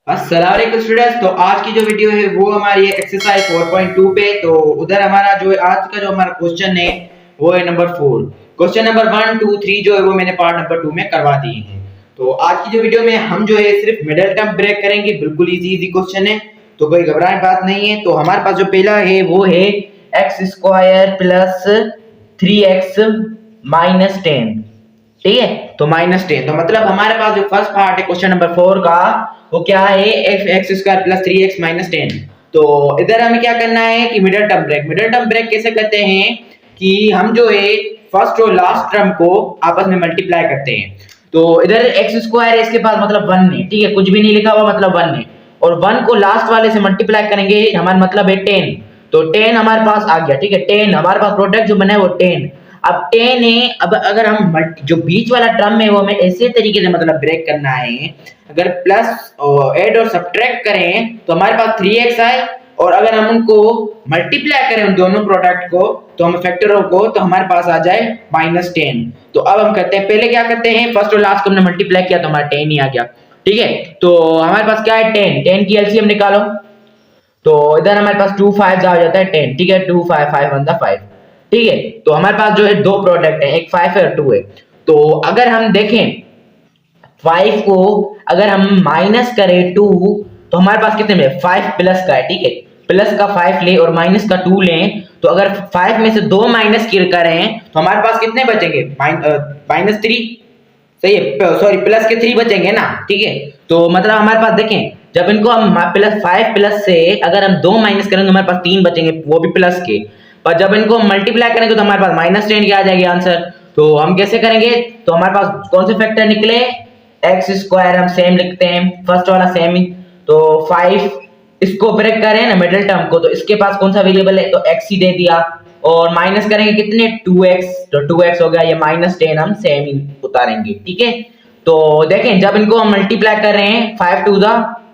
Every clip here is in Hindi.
अस्सलाम वालेकुम स्टूडेंट्स। तो आज की जो वीडियो है वो हमारी है एक्सरसाइज 4.2 पे। तो उधर हमारा जो है आज का जो हमारा क्वेश्चन है वो है नंबर 4। क्वेश्चन नंबर 1 2 3 जो है वो मैंने पार्ट नंबर 2 में करवा दिए हैं। तो आज की जो वीडियो में हम जो है सिर्फ मिडिल टर्म ब्रेक करेंगे। बिल्कुल इजी क्वेश्चन है, तो कोई घबराने बात नहीं है। तो हमारे पास जो पहला है वो है x square plus 3x minus 10। ठीक है, तो -10। तो मतलब हमारे पास जो फर्स्ट पार्ट है क्वेश्चन नंबर 4 का वो क्या है, x square plus 3x minus 10। तो इधर हमें क्या करना है कि मिडिल टर्म ब्रेक कैसे करते हैं कि हम जो है फर्स्ट और लास्ट टर्म को आपस में मल्टीप्लाई करते हैं। तो इधर एक्स स्क्वायर है, इसके पास मतलब 1 है। ठीक है, कुछ भी नहीं लिखा हुआ मतलब 1 है, और 1 को लास्ट वाले से मल्टीप्लाई करेंगे, हमारा मतलब है 10। तो 10 हमारे पास आ गया। ठीक है, 10 हमारे पास प्रोडक्ट जो बना है वो 10। अब 10 है, अब अगर हम जो बीच वाला टर्म है वो हमें ऐसे तरीके से मतलब ब्रेक करना है। अगर प्लस ऐड और सब्ट्रैक्ट करें तो हमारे पास 3x आए, और अगर हम उनको मल्टीप्लाई करें उन दोनों प्रोडक्ट को, तो हम फैक्टरों को, तो हमारे पास आ जाए -10। तो अब हम करते हैं, पहले क्या करते हैं, फर्स्ट और लास्ट को हमने मल्टीप्लाई किया तो हमारा 10 ही आ गया। ठीक है, तो हमारे पास क्या है, 10 की एलसीएम निकालो। तो इधर हमारे पास 2 5 आ जाता है 10। ठीक है, 2 5 5 1 5। ठीक है, तो हमारे पास जो है दो प्रोडक्ट है, एक 5 है और 2 है। तो अगर हम देखें 5 को अगर हम माइनस करें 2, तो हमारे पास कितने में 5 प्लस का है। ठीक है, प्लस का 5 ले और माइनस का 2 लें, तो अगर 5 में से 2 माइनस करें तो हमारे पास कितने बचेंगे, -3। सही है, सॉरी प्लस के 3 बचेंगे ना। ठीक है, तो मतलब हमारे पास देखें, जब इनको हम प्लस 5 प्लस से अगर हम 2 माइनस करें तो हमारे पास 3 बचेंगे, वो भी प्लस के। पर जब इनको मल्टीप्लाई करेंगे तो हमारे पास -10 की आ जाएगी आंसर। तो हम कैसे करेंगे, तो हमारे पास कौन से फैक्टर निकले, एक्स स्क्वायर हम सेम लिखते हैं, फर्स्ट वाला सेम ही। तो 5 इसको ब्रेक करें ना मिडिल टर्म को, तो इसके पास कौन सा वेरिएबल है, तो x ही दे दिया। और माइनस करेंगे कितने, 2x, तो 2x हो गया, ये -10 हम सेम ही उतारेंगे। ठीक है, तो देखें जब इनको हम मल्टीप्लाई कर रहे हैं 5 2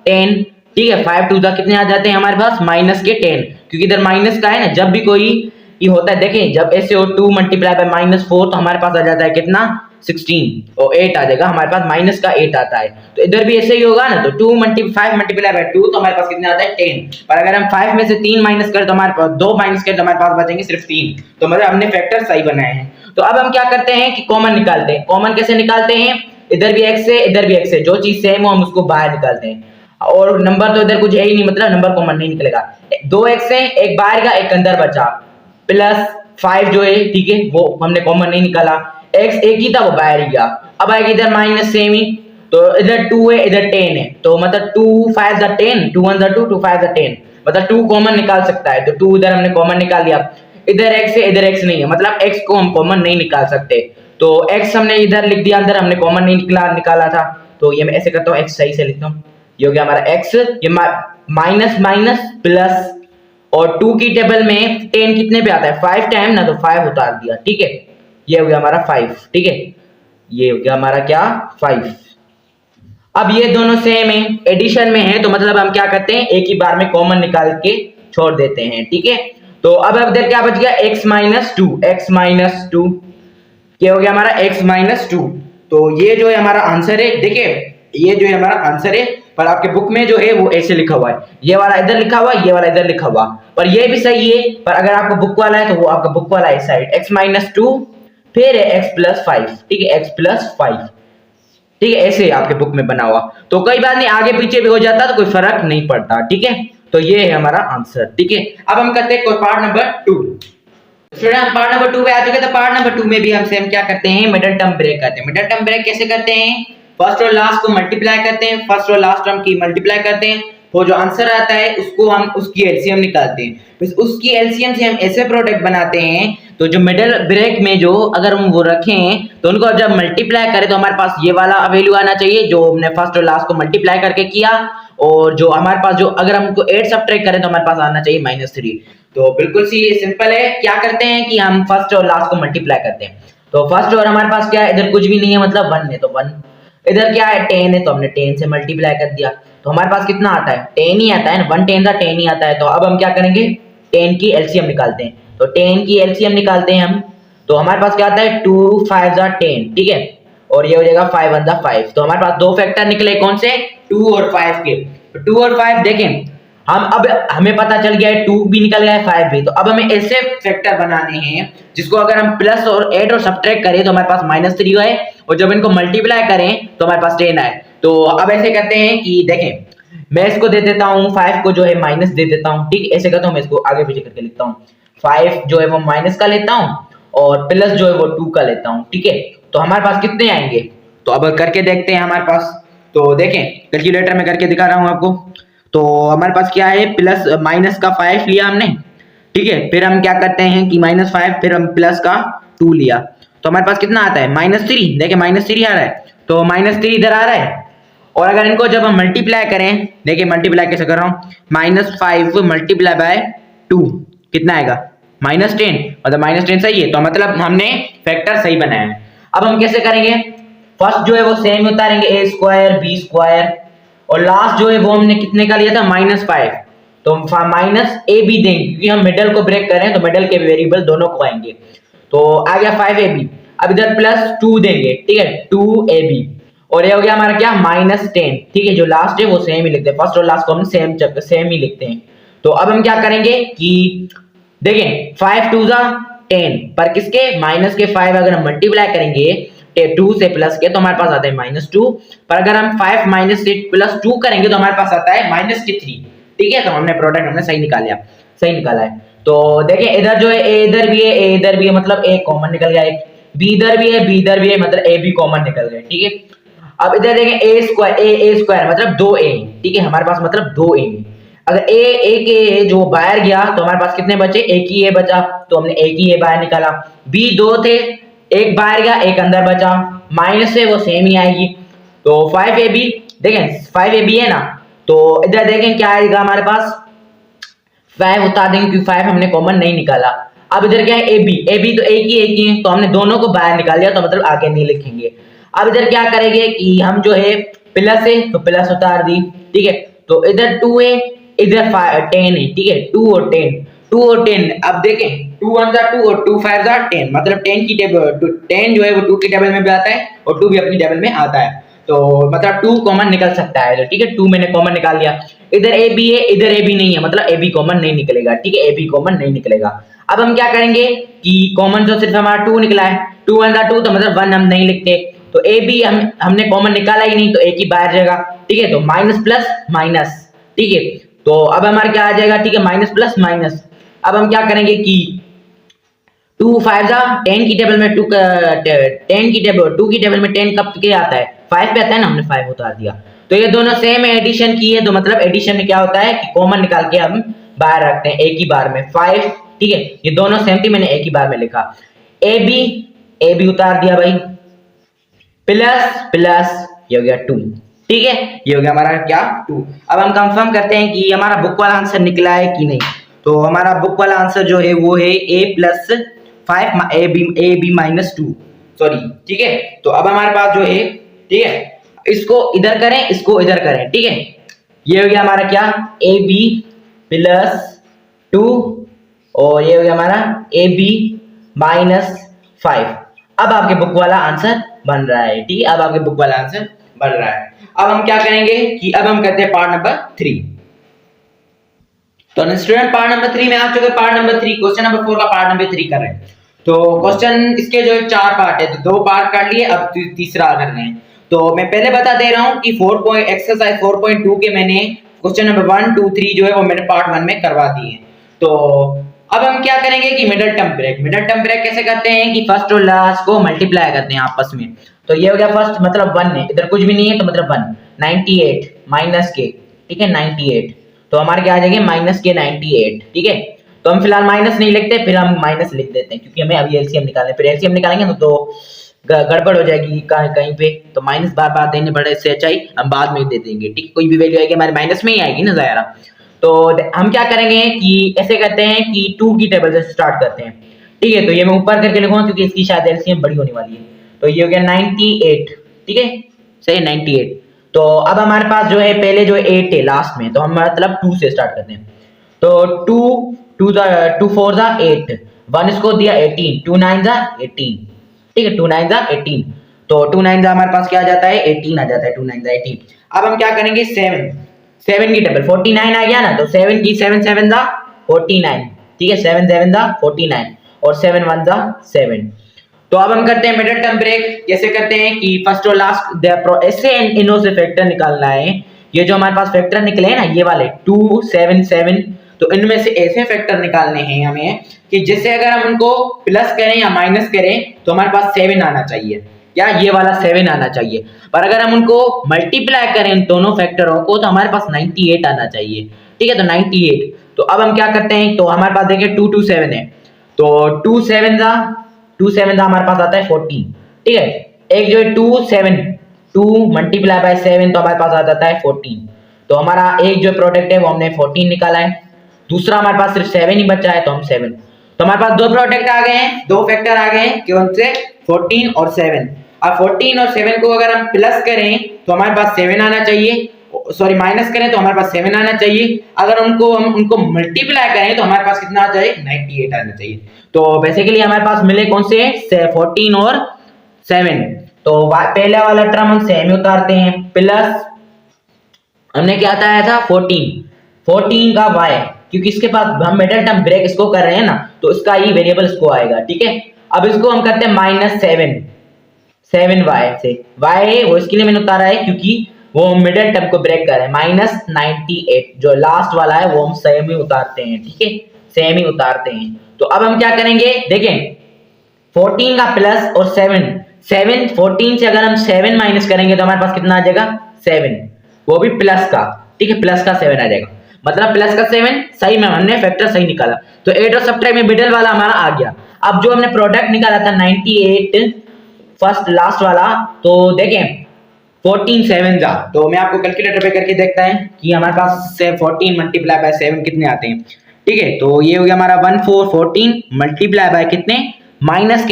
10। ठीक है, 5 2 कितने आ जाते हैं हमारे पास, -10, क्योंकि इधर माइनस का है ना। जब भी कोई ये होता है, देखें जब ऐसे हो 2 मल्टीप्लाई बाय -4 तो हमारे पास आ जाता है कितना, 16, और 8 आ जाएगा हमारे पास, माइनस का 8 आता है। तो इधर भी ऐसे ही होगा ना, तो 5 मल्टीप्लाई बाय 2 तो हमारे पास कितना आता है 10। पर अगर हम 5 में से 3 माइनस करें तो हमारे पास 2 माइनस करें तो हमारे पास बचेंगे सिर्फ 3। तो मतलब हमने फैक्टर सही बनाए हैं। तो अब हम क्या करते हैं कि कॉमन निकालते हैं। कॉमन कैसे निकालते हैं, इधर भी x है इधर भी x है, जो चीज सेम हो हम उसको बाहर निकालते हैं। और नंबर तो इधर कुछ है ही नहीं, मतलब नंबर कॉमन नहीं निकलेगा। 2x है, एक बाहर का एक अंदर बचा, प्लस 5 जो है, ठीक है, वो हमने कॉमन नहीं निकाला। x एक ही था वो बाहर ही गया। अब आएगा इधर माइनस सेम ही, तो इधर 2 है इधर 10 है, तो मतलब 2 5 10, 2 1 2, 2 5 10, मतलब 2 कॉमन निकाल सकता है। तो 2 इधर हमने कॉमन निकाल लिया। इधर x है इधर x नहीं है, मतलब x को हम कॉमन नहीं निकाल सकते। तो x हमने इधर लिख दिया, अंदर हमने कॉमन नहीं निकाला था। तो ये मैं ऐसे करता हूँ, x सही से लिखता हूँ, ये हो गया हमारा x, ये माइनस माइनस प्लस, और 2 की टेबल में 10 कितने पे आता है, 5 टाइम ना, तो 5 उतार दिया। ठीक है, ये हो गया हमारा 5। ठीक है, ये हो गया हमारा क्या, 5। अब ये दोनों सेम है, एडिशन में है, तो मतलब हम क्या करते हैं, एक ही बार में कॉमन निकाल के छोड़ देते हैं। ठीक है, तो अब इधर क्या बच गया, x माइनस 2, क्या हो गया हमारा x -2। तो ये जो है हमारा आंसर है। देखिए ये जो है हमारा आंसर है, पर आपके बुक में जो है वो ऐसे लिखा हुआ है, ये वाला इधर लिखा हुआ, ये वाला इधर लिखा हुआ, पर ये भी सही है। पर अगर आपका बुक वाला है तो वो आपका बुक वाला इस साइड, x -2 फिर है x + 5। ठीक है, x + 5। ठीक है, ऐसे आपके बुक में बना हुआ, तो कोई बात नहीं, आगे पीछे भी हो जाता तो कोई फर्क नहीं पड़ता। ठीक है, तो ये है हमारा आंसर। ठीक है, अब हम करते हैं पार्ट नंबर 2। स्टूडेंट हम पार्ट नंबर 2 पे आ चुके हैं। तो पार्ट नंबर 2 में भी हम सेम क्या करते हैं, मिडिल टर्म ब्रेक करते हैं। मिडिल टर्म ब्रेक कैसे करते हैं, फर्स्ट और लास्ट को मल्टीप्लाई करते हैं, फर्स्ट और लास्ट टर्म की मल्टीप्लाई करते हैं, वो जो आंसर आता है उसको हम उसकी एलसीएम निकालते हैं। फिर उसकी एलसीएम से हम ऐसे प्रोडक्ट बनाते हैं, तो जो मिडिल ब्रेक में जो अगर हम वो रखें तो उनको जब मल्टीप्लाई करें तो हमारे पास ये वाला वैल्यू आना चाहिए जो हमने फर्स्ट और लास्ट को मल्टीप्लाई करके किया, और जो हमारे पास जो अगर हम उनको 8 सब्ट्रैक्ट करें तो हमारे पास आना चाहिए -3। तो बिल्कुल सी सिंपल है। क्या करते हैं कि हम फर्स्ट और लास्ट को मल्टीप्लाई करते हैं। तो फर्स्ट और हमारे पास क्या है, इधर कुछ भी नहीं है, मतलब 1 है, तो 1, इधर क्या है 10 है, तो हमने 10 से मल्टीप्लाई कर दिया, तो हमारे पास कितना आता है, 10 ही आता है ना, 1 10 10 ही आता है। तो अब हम क्या करेंगे, 10 की एलसीएम निकालते हैं। तो 10 की एलसीएम निकालते हैं हम, तो हमारे पास क्या आता है, 2 5 10। ठीक है, और ये हो जाएगा 5 1 5। तो हमारे पास दो फैक्टर निकले, कौन से, 2 और 5 के। 2 और 5 देखें, हम अब हमें पता चल गया है 2 भी निकल गया है 5 भी, तो अब हमें ऐसे फैक्टर बनाने हैं जिसको अगर हम प्लस और ऐड और सब्ट्रैक्ट करें तो हमारे पास -3 आए, और जब इनको मल्टीप्लाई करें तो हमारे पास 10 आए। तो अब ऐसे करते हैं कि देखें, मैं इसको दे देता हूँ 5 को जो है माइनस दे देता हूँ, ठीक, ऐसे करता हूँ, मैं इसको आगे पीछे करके लिखता हूँ। 5 जो है वो माइनस का लेता हूँ और प्लस जो है वो 2 का लेता हूँ, ठीक है। तो हमारे पास कितने आएंगे, तो अब करके देखते हैं हमारे पास। तो देखें, कैलकुलेटर में करके दिखा रहा हूँ आपको। तो हमारे पास क्या है, प्लस माइनस का 5 लिया हमने, ठीक है। फिर हम क्या करते हैं कि -5, फिर हम प्लस का 2 लिया, तो हमारे पास कितना आता है -3। देखिए -3 आ रहा है, तो -3 इधर आ रहा है। और अगर इनको जब हम मल्टीप्लाई करें, देखिए मल्टीप्लाई कैसे कर रहा हूँ, -5 मल्टीप्लाई बाय 2 कितना आएगा -10, मतलब -10 सही है, तो मतलब हमने फैक्टर सही बनाया है। अब हम कैसे करेंगे, फर्स्ट जो है वो सेम उतारेंगे a² b², और लास्ट जो है वो हमने कितने का लिया था -5, तो माइनस ए बी देंगे क्योंकि हम मिडल को ब्रेक कर रहे हैं, तो मिडल के वेरिएबल दोनों को आएंगे। तो आ गया 5ab। अब इधर +2 देंगे, ठीक है, 2ab, और ये हो गया हमारा क्या -10, ठीक है। जो लास्ट है वो सेम ही लिखते हैं, फर्स्ट और लास्ट को हम सेम ही लिखते हैं। तो अब हम क्या करेंगे कि देखें 5 2 10, पर किसके माइनस के 5 अगर हम मल्टीप्लाई करेंगे 2 से प्लस के तो हमारे पास आता है -2, पर अगर हम 5 माइनस से +2 करेंगे तो हमारे पास आता है -3, ठीक है। तो हमने प्रोडक्ट हमने सही निकाला है। तो देखिए इधर जो है a इधर भी है, a इधर भी है, मतलब a कॉमन निकल गया, एक b इधर भी है, b इधर भी है, मतलब a भी कॉमन निकल गया, ठीक है। अब इधर देखें a² मतलब 2a, ठीक है, हमारे पास मतलब 2a। अगर एक a जो बाहर गया तो हमारे पास कितने बचे, एक ही a बचा, तो हमने एक ही a बाहर निकाला। b 2 थे, एक बाहर गया एक अंदर बचा, माइनस से वो सेम ही आएगी। तो 5ab, देखें 5ab है ना, तो इधर देखें क्या आएगा हमारे पास, 5 उतार देंगे क्योंकि 5 हमने कॉमन नहीं निकाला। अब इधर क्या है ab तो एक ही है, तो हमने दोनों को बाहर निकाल लिया, तो मतलब आगे नहीं लिखेंगे। अब इधर क्या करेंगे कि हम जो है प्लस है तो प्लस उतार दी, ठीक है। तो इधर 2 है, इधर 10 है, ठीक है, 2 और 10। अब देखें 2 1 2 और 2 5 10, मतलब 10 की टेबल 10 जो है वो 2 की टेबल में भी आता है और 2 भी अपनी टेबल में आता है, तो मतलब 2 कॉमन निकल सकता है, तो ठीक है 2 मैंने कॉमन निकाल लिया। इधर ए बी है, इधर ए बी नहीं है, मतलब ए बी कॉमन नहीं निकलेगा, ठीक है, ए बी कॉमन नहीं निकलेगा। अब हम क्या करेंगे कि कॉमन तो सिर्फ हमारा 2 निकला है, 2 1 2, तो मतलब 1 हम नहीं लिखते, तो ए बी हमने कॉमन निकाला ही नहीं, तो एक ही बाहर जाएगा, ठीक है। तो माइनस प्लस माइनस, ठीक है। तो अब हमारा क्या आ जाएगा, ठीक है, माइनस प्लस माइनस। अब हम क्या करेंगे कि 2 5 10 की टेबल में 2 की टेबल में 10 कब के आता है, 5 पे आता है ना, हमने 5 उतार दिया। तो ये दोनों सेम एडिशन की है, तो मतलब एडिशन में क्या होता है कि कॉमन निकाल के हम बाहर रखते हैं एक ही बार में 5, ठीक है। ये दोनों सेम थी, मैंने एक ही बार में लिखा। ए बी उतार दिया भाई, प्लस प्लस ये हो गया 2, ठीक है, ये हो गया हमारा क्या 2। अब हम कंफर्म करते हैं कि हमारा बुक वाला आंसर निकला है कि नहीं। तो हमारा बुक वाला आंसर जो है वो है a + 5 ए बी -2, सॉरी, ठीक है। तो अब हमारे पास जो है, ठीक है, इसको इधर करें, इसको इधर करें, ठीक है, ये हो गया हमारा क्या a b + 2, और ये हो गया हमारा a b -5। अब आपके बुक वाला आंसर बन रहा है, ठीक है, अब आपके बुक वाला आंसर बन रहा है। अब हम क्या करेंगे कि अब हम करते हैं पार्ट नंबर 3। तो स्टूडेंट पार्ट नंबर 3 में आ चुके, पार्ट नंबर 3 क्वेश्चन नंबर 4 का पार्ट नंबर 3 कर रहे हैं। तो क्वेश्चन इसके जो 4 पार्ट है, तो 2 पार्ट कर लिए, अब तीसरा कर रहे हैं। तो मैं पहले बता दे रहा हूं कि एक्सरसाइज 4.2 के मैंने क्वेश्चन नंबर 1 2 3 जो है वो मैंने पार्ट 1 में करवा दिए हैं। तो अब हम क्या करेंगे कि मिडल टर्म ब्रेक कैसे करते हैं कि फर्स्ट और लास्ट को मल्टीप्लाई करते हैं आपस में। तो ये हो गया फर्स्ट, मतलब 1 है, इधर कुछ भी नहीं है, तो मतलब 1 98 माइनस के, ठीक है, 98, तो हमारे क्या आ जाएंगे -98, ठीक है। तो हम फिलहाल माइनस नहीं लिखते, फिर हम माइनस लिख देते हैं क्योंकि हमें अभी एलसीएम निकालना है, फिर एलसीएम निकालेंगे तो गड़बड़ हो जाएगी कहीं पे, तो माइनस बार बार देने पड़े, इससे अच्छा ही हम बाद में दे देंगे, ठीक, कोई भी वैल्यू आएगी हमारे माइनस में ही आएगी ना ज़ाहिर। तो हम क्या करेंगे कि ऐसे करते हैं कि 2 की टेबल से स्टार्ट करते हैं, ठीक है। तो ये मैं ऊपर करके लिखूंगा क्योंकि इसकी शायद एलसीएम बड़ी होने वाली है। तो ये हो गया 98, ठीक है, सही 98। तो अब हमारे पास जो है पहले जो 8 है लास्ट में, तो हम मतलब 2 से स्टार्ट करते हैं। तो 2 4 8, 1 इसको दिया 18, 2 9 18, ठीक है, 2 9 18, तो 2 9 हमारे पास क्या आ जाता है 18 आ जाता है, 2 9 18। अब हम क्या करेंगे 7 की टेबल 49 आ गया ना, तो 7 की 7 7 दा 49, ठीक है, 7 7 दा 49 और 7 1 दा 7। तो अब हम करते हैं मिडिल टर्म ब्रेक। कैसे करते हैं कि फर्स्ट और लास्ट ऐसे इनों से फैक्टर निकालना है। ये जो हमारे पास फैक्टर निकले हैं ना, ये वाले 2 7 7, तो इनमें से ऐसे फैक्टर निकालने हैं हमें कि जिससे अगर हम उनको प्लस करें या माइनस करें तो हमारे पास 7 आना चाहिए, या ये वाला 7 आना चाहिए। पर अगर हम उनको मल्टीप्लाई करें इन दोनों फैक्टरों को तो हमारे पास 98 आना चाहिए, ठीक है। तो 98, तो अब हम क्या करते हैं, तो हमारे पास देखिए 2 2 7 है, तो 2 7 दा हमारे पास आता है 14, ठीक है। एक जो है 2 7, 2 मल्टीप्लाई बाय 7 तो हमारे पास आ जाता है 14। तो हमारा एक जो प्रोडक्ट है वो हमने 14 निकाला है। दूसरा हमारे पास सिर्फ 7 ही बचा है, तो हम 7, तो हमारे पास दो प्रोडक्ट आ गए हैं, दो फैक्टर आ गए हैं, कौन से, 14 और 7। अब 14 और 7 को अगर हम प्लस करें तो हमारे पास 7 आना चाहिए, सॉरी माइनस करें तो हमारे पास 7 आना चाहिए। अगर हम उनको मल्टीप्लाई करें तो हमारे पास कितना आ जाए, 98 आना चाहिए। तो बेसिकली हमारे पास मिले कौन से, 14 और 7। तो पहले वाला टर्म हम सेम ही उतारते हैं, प्लस हमने क्या बताया था 14 का y, क्योंकि इसके पास हम मिडिल टर्म ब्रेक इसको कर रहे हैं ना, तो इसका ही वेरिएबल इसको आएगा, ठीक है। अब इसको हम करते हैं -7y से, y वो इसके लिए मैंने उतारा है क्योंकि वो मिडिल टर्म को ब्रेक कर रहे हैं। -98 जो लास्ट वाला है वो हम सेम ही उतारते हैं, ठीक है, सेम ही उतारते हैं। तो अब हम क्या करेंगे, देखें 14 का प्लस और 7 14 से अगर हम 7 माइनस करेंगे तो हमारे पास कितना आ जाएगा, 7, वो भी प्लस का, ठीक है, प्लस का 7 आ जाएगा, मतलब प्लस का 7 सही में हमने फैक्टर सही निकाला। तो 8 और सब्ट्रैक्ट में मिडिल वाला हमारा आ गया। अब जो हमने प्रोडक्ट निकाला था 98 फर्स्ट लास्ट वाला, तो देखें 14 7 जा, तो मैं आपको कैलकुलेटर पे करके देखता है कि हमारे पास 14 मल्टीप्लाई बाय 7 कितने आते हैं, ठीक है। तो ये हो गया हमारा 14 मल्टीप्लाई बाय कितने, माइनस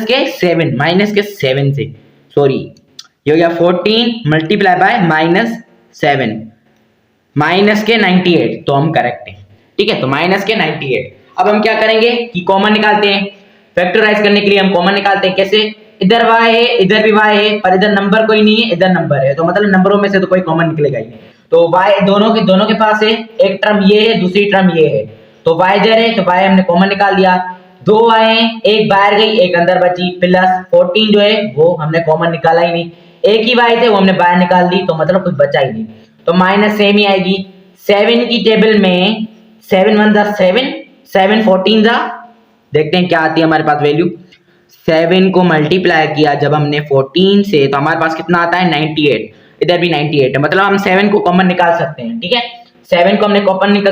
के 7 से, सॉरी ये हो गया 14 मल्टीप्लाई बाय -7 माइनस के 98, तो हम करेक्ट हैं, ठीक है। तो माइनस के 98। अब हम क्या करेंगे कि कॉमन निकालते हैं, फैक्टराइज करने के लिए हम कॉमन निकालते हैं। कैसे, इधर y है, इधर भी y है, पर इधर नंबर कोई नहीं है, इधर नंबर है, तो मतलब नंबरों में से तो कोई कॉमन निकलेगा ही नहीं। तो y दोनों के पास है, एक टर्म ये है, दूसरी टर्म ये है, तो y इधर है, तो y हमने कॉमन निकाल दिया। दो y है, एक बाहर गई, एक अंदर बची, प्लस 14 जो है वो हमने कॉमन निकाला ही नहीं, एक ही y थे वो हमने बाहर निकाल दी, तो मतलब कुछ बचा ही नहीं, तो माइनस सेम ही आएगी। 7 की टेबल में 7 1 7, 7 14 जा, देखते हैं क्या आती है हमारे पास वैल्यू। 7 को मल्टीप्लाई किया जब हमने 14 से, तो हमारे पास कितना आता है 98, इधर भी 98 है, मतलब हम 7 को कॉमन निकाल सकते हैं, ठीक है। 7 को हमने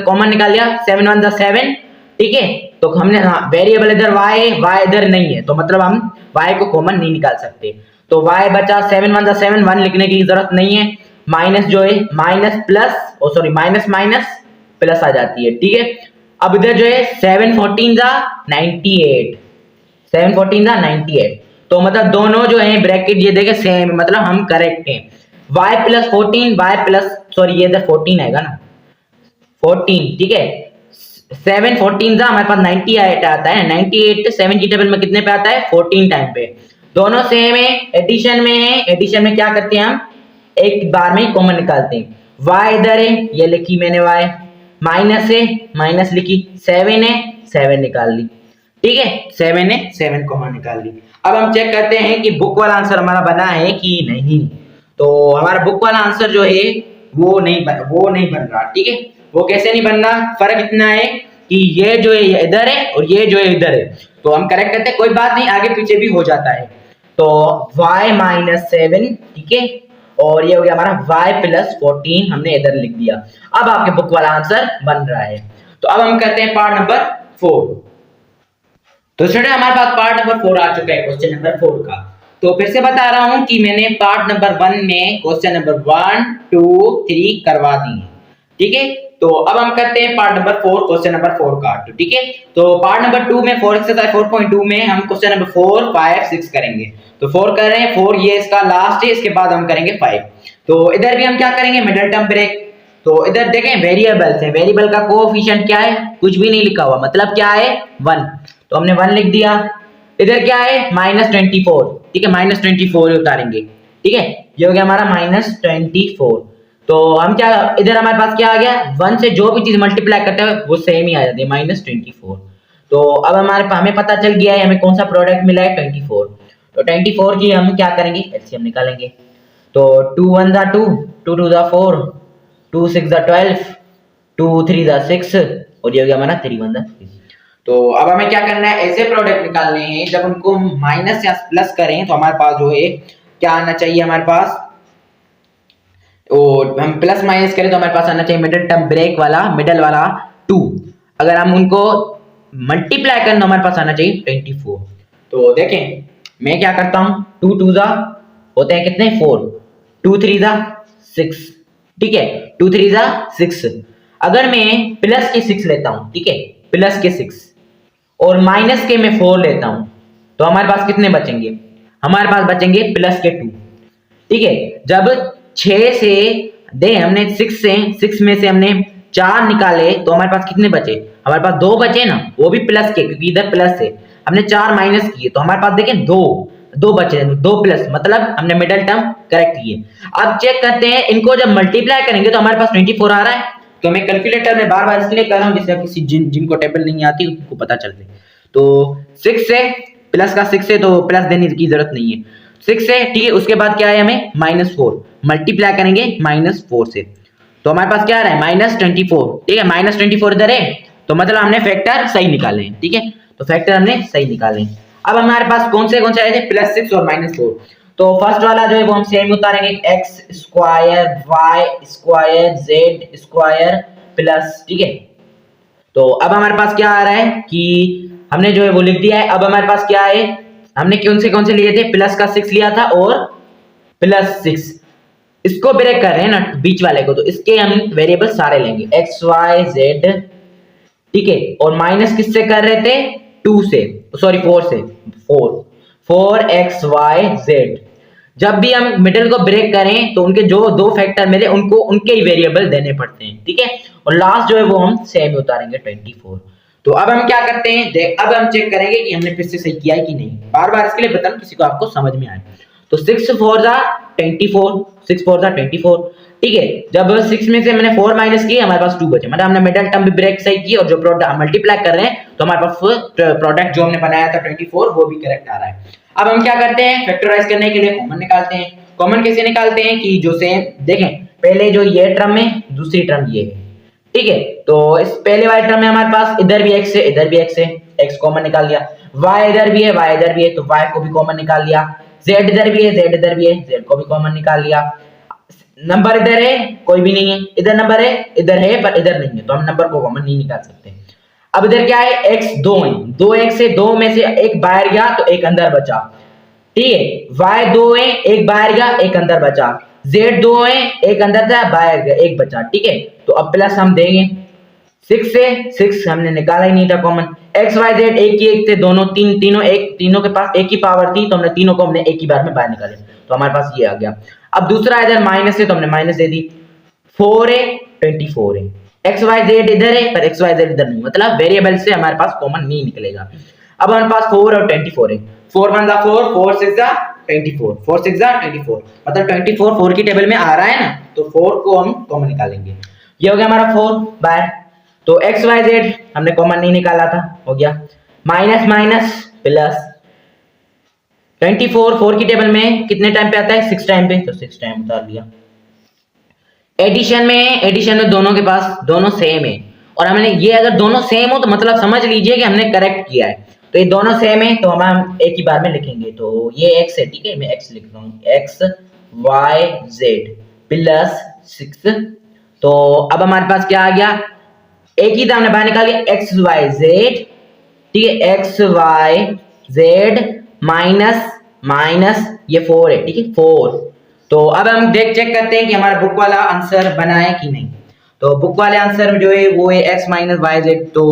कॉमन निकाल लिया, 7 1 7, ठीक है। तो हमने वेरिएबल इधर y इधर नहीं है, तो मतलब हम y को कॉमन नहीं निकाल सकते, तो y बचा 7 1 7, 1 लिखने की जरूरत नहीं है, माइनस जो है माइनस प्लस, ओ सॉरी माइनस माइनस प्लस आ जाती है, ठीक है। अब इधर जो है 7 14 जा 98, 7 14 जा 98, तो मतलब दोनों जो है ब्रैकेट ये देखे सेम, मतलब हम करेक्ट हैं। y plus 14, y plus, sorry ये इधर 14 आएगा ना, 14, ठीक है। 7 14 जा हमारे पास 98 आता है, 98 7 की टेबल में कितने पे आता है, 14 टाइम पे, दोनों सेम है, एडिशन में है। एडिशन में क्या करते हैं हम, एक बार में ही कॉमन निकालते हैं। y इधर है, ये लिखी मैंने y, माइनस है, माइनस लिखी, 7 है, 7 निकाल ली, ठीक है, 7 है, 7 कॉमन निकाल ली। अब हम चेक करते हैं कि बुक वाला आंसर हमारा बना है कि नहीं। तो हमारा बुक वाला आंसर जो है वो नहीं बन रहा, ठीक है। वो कैसे नहीं बन रहा, फर्क इतना है कि ये जो है इधर है और ये जो है इधर है, तो हम करेक्ट करते हैं, कोई बात नहीं, आगे पीछे भी हो जाता है। तो y -7, ठीक है, और ये हो गया हमारा y प्लस 14 हमने इधर लिख दिया। अब आपके बुक वाला आंसर बन रहा है। तो अब हम करते हैं पार्ट नंबर 4। तो स्टूडेंट हमारे पास पार्ट नंबर 4 आ चुका है, क्वेश्चन नंबर 4 का। तो फिर से बता रहा हूं कि मैंने पार्ट नंबर 1 में क्वेश्चन नंबर 1 2 3 करवा दी, ठीक है। तो अब हम करते हैं पार्ट नंबर 4, क्वेश्चन नंबर 4 का, तो ठीक है। तो पार्ट नंबर 2 में 4 एक्सरसाइज 4.2 में हम क्वेश्चन नंबर 4 5 6 करेंगे। तो 4 कर रहे हैं, 4 ये इसका लास्ट है, इसके बाद हम करेंगे 5। तो इधर भी हम क्या करेंगे, मिडिल टर्म ब्रेक। तो इधर देखें वेरिएबल्स है, वेरिएबल का कोएफिशिएंट क्या है, कुछ भी नहीं लिखा हुआ, मतलब क्या है 1, तो हमने 1 लिख दिया। इधर क्या है -24, ठीक है, -24 उतारेंगे, ठीक है, ये हो गया हमारा -24। तो हम क्या, इधर हमारे पास क्या आ गया, 1 से जो भी चीज मल्टीप्लाई करते हैं वो सेम ही आ जाती है, -24। तो अब हमें पता चल गया है हमें कौन सा प्रोडक्ट मिला है, 24। तो 24 की हम क्या करेंगे, एलसीएम निकालेंगे। तो 2 1 दा 2, 2 2 दा 4, 2 6 दा 12, 2 3 दा 6, और ये हो गया हमारा 3 1 दा 3। तो अब हमें क्या करना है, ऐसे प्रोडक्ट निकालने हैं जब उनको माइनस या प्लस करें तो हमारे पास जो है क्या आना चाहिए, हमारे पास, और हम प्लस माइनस करें तो हमारे पास आना चाहिए मिडिल टर्म ब्रेक वाला, मिडल वाला 2। अगर हम उनको मल्टीप्लाई करें तो हमारे पास आना चाहिए 24। तो देखें मैं क्या करता हूं, 2 2 दा होते हैं कितने, 4, 2 3 दा 6, ठीक है, 2 3 दा 6। अगर मैं प्लस के 6 लेता हूं, ठीक है, प्लस के 6 और माइनस के मैं 4 लेता हूं, तो हमारे पास कितने बचेंगे, हमारे पास बचेंगे प्लस के 2, ठीक है। जब 6 से दे हमने 6 में से हमने 4 निकाले तो हमारे पास कितने बचे, हमारे पास 2 बचे ना, वो भी प्लस के, क्योंकि इधर प्लस है, हमने 4 माइनस किए तो हमारे पास देखें 2 बचे, 2 प्लस, मतलब हमने मिडिल टर्म करेक्ट किए। अब चेक करते हैं इनको जब मल्टीप्लाई करेंगे तो हमारे पास 24 आ रहा है। तो मैं कैलकुलेटर में बार बार इसलिए कर रहा हूं जिससे किसी जिनको टेबल नहीं आती उनको पता चल जाए। तो 6 से प्लस का 6 है तो प्लस देने की जरूरत नहीं है, 6 है, ठीक है। उसके बाद क्या है, हमें -4 मल्टीप्लाई करेंगे -4 से, तो हमारे पास क्या आ रहा है, -24, ठीक है, -24 इधर है, तो मतलब हमने फैक्टर सही निकाले हैं, ठीक है, तो फैक्टर हमने सही निकाले हैं। अब हमारे पास कौन से आए थे, +6 और -4। तो फर्स्ट वाला जो है वो हम सेम उतारेंगे, x square y square z square plus, ठीक है। तो अब हमारे पास क्या आ रहा है कि हमने जो है वो लिख दिया है। अब हमारे पास क्या है, हमने कौन से लिए थे, प्लस का 6 लिया था और +6, इसको ब्रेक कर रहे हैं ना बीच वाले को, तो इसके हम वेरिएबल सारे लेंगे x y z, ठीक है, और माइनस किससे कर रहे थे, 2 से, सॉरी 4 से, 4 x y z। जब भी हम मिडिल को ब्रेक करें तो उनके जो दो फैक्टर मिले उनको उनके ही वेरिएबल देने पड़ते हैं, ठीक है, और लास्ट जो है वो हम सेम उतारेंगे 24। तो अब हम क्या करते हैं, अब हम चेक करेंगे कि हमने फिर से सही किया है कि नहीं, बार बार इसके लिए बता किसी को आपको समझ में आए। तो 6 4 जा 24, 6 4 जा 24, ठीक है। जब 6 में से मैंने 4 माइनस किए हमारे पास 2 बचे, मतलब हमने मिडिल टर्म भी ब्रेक सही की और जो प्रोडक्ट मल्टीप्लाई कर रहे हैं तो हमारे पास प्रोडक्ट जो हमने बनाया था 24 वो भी करेक्ट आ रहा है। अब हम क्या करते हैं, फैक्टराइज करने के लिए कॉमन निकालते हैं। कॉमन कैसे निकालते हैं कि जो सेम, देखें पहले जो ये टर्म है दूसरी टर्म ये है, ठीक है। तो इस पहले वाले टर्म में हमारे पास इधर भी x है इधर भी x है, x कॉमन निकाल लिया, y इधर भी है y इधर भी है तो y को भी कॉमन निकाल लिया, z इधर भी है z इधर भी है z को भी कॉमन निकाल लिया। नंबर इधर है कोई भी नहीं है, इधर नंबर है इधर है पर इधर नहीं है तो हम नंबर को कॉमन नहीं निकाल सकते। अब इधर क्या है, x 2 है, 2x से 2 में से एक बाहर गया तो एक अंदर बचा, ठीक है, y 2 है एक बाहर गया एक अंदर बचा, z 2 है एक अंदर था बाहर गया एक बचा, ठीक है। तो अब प्लस हम देंगे, 6 से 6 हमने निकाला ही नहीं था कॉमन, x y z एक ही एक थे दोनों, तीनों के पास एक ही पावर थी तो हमने तीनों को हमने एक ही बार में बाहर निकाले तो हमारे पास ये आ गया। अब दूसरा इधर माइनस है तो हमने माइनस दे दी, 4 है 24 है, एक्स वाई जेड इधर है पर एक्स वाई जेड इधर नहीं, मतलब वेरिएबल से हमारे पास कॉमन नहीं निकलेगा। अब हमारे पास 4 और 24 है, 4 1 जा 4, 4 6 जा 24, 4 6 जा 24, मतलब 24 4 की टेबल में आ रहा है ना तो 4 को हम कॉमन निकालेंगे। ये हो गया हमारा 4 बाहर, तो एक्स वाई जेड हमने कॉमन नहीं निकाला था, हो गया माइनस माइनस प्लस, 24 4 की टेबल में कितने टाइम पे आता है, 6 टाइम पे, तो 6 टाइम उतार दिया। एडिशन में दोनों के पास दोनों सेम है और हमने ये अगर दोनों सेम हो तो मतलब समझ लीजिए कि हमने करेक्ट किया है। तो ये दोनों सेम है तो हम एक ही बार में लिखेंगे, तो ये x है, ठीक है, मैं x लिख रहा हूँ, x y z प्लस 6। तो अब हमारे पास क्या आ गया, एक ही था हमने बाहर निकाल लिया x y z, ठीक है, x y z minus minus ये 4 है, ठीक है 4। तो अब हम चेक करते हैं कि हमारा बुक वाला आंसर बना है कि नहीं। तो बुक वाले आंसर में जो है वो है x माइनस वाई जेड, तो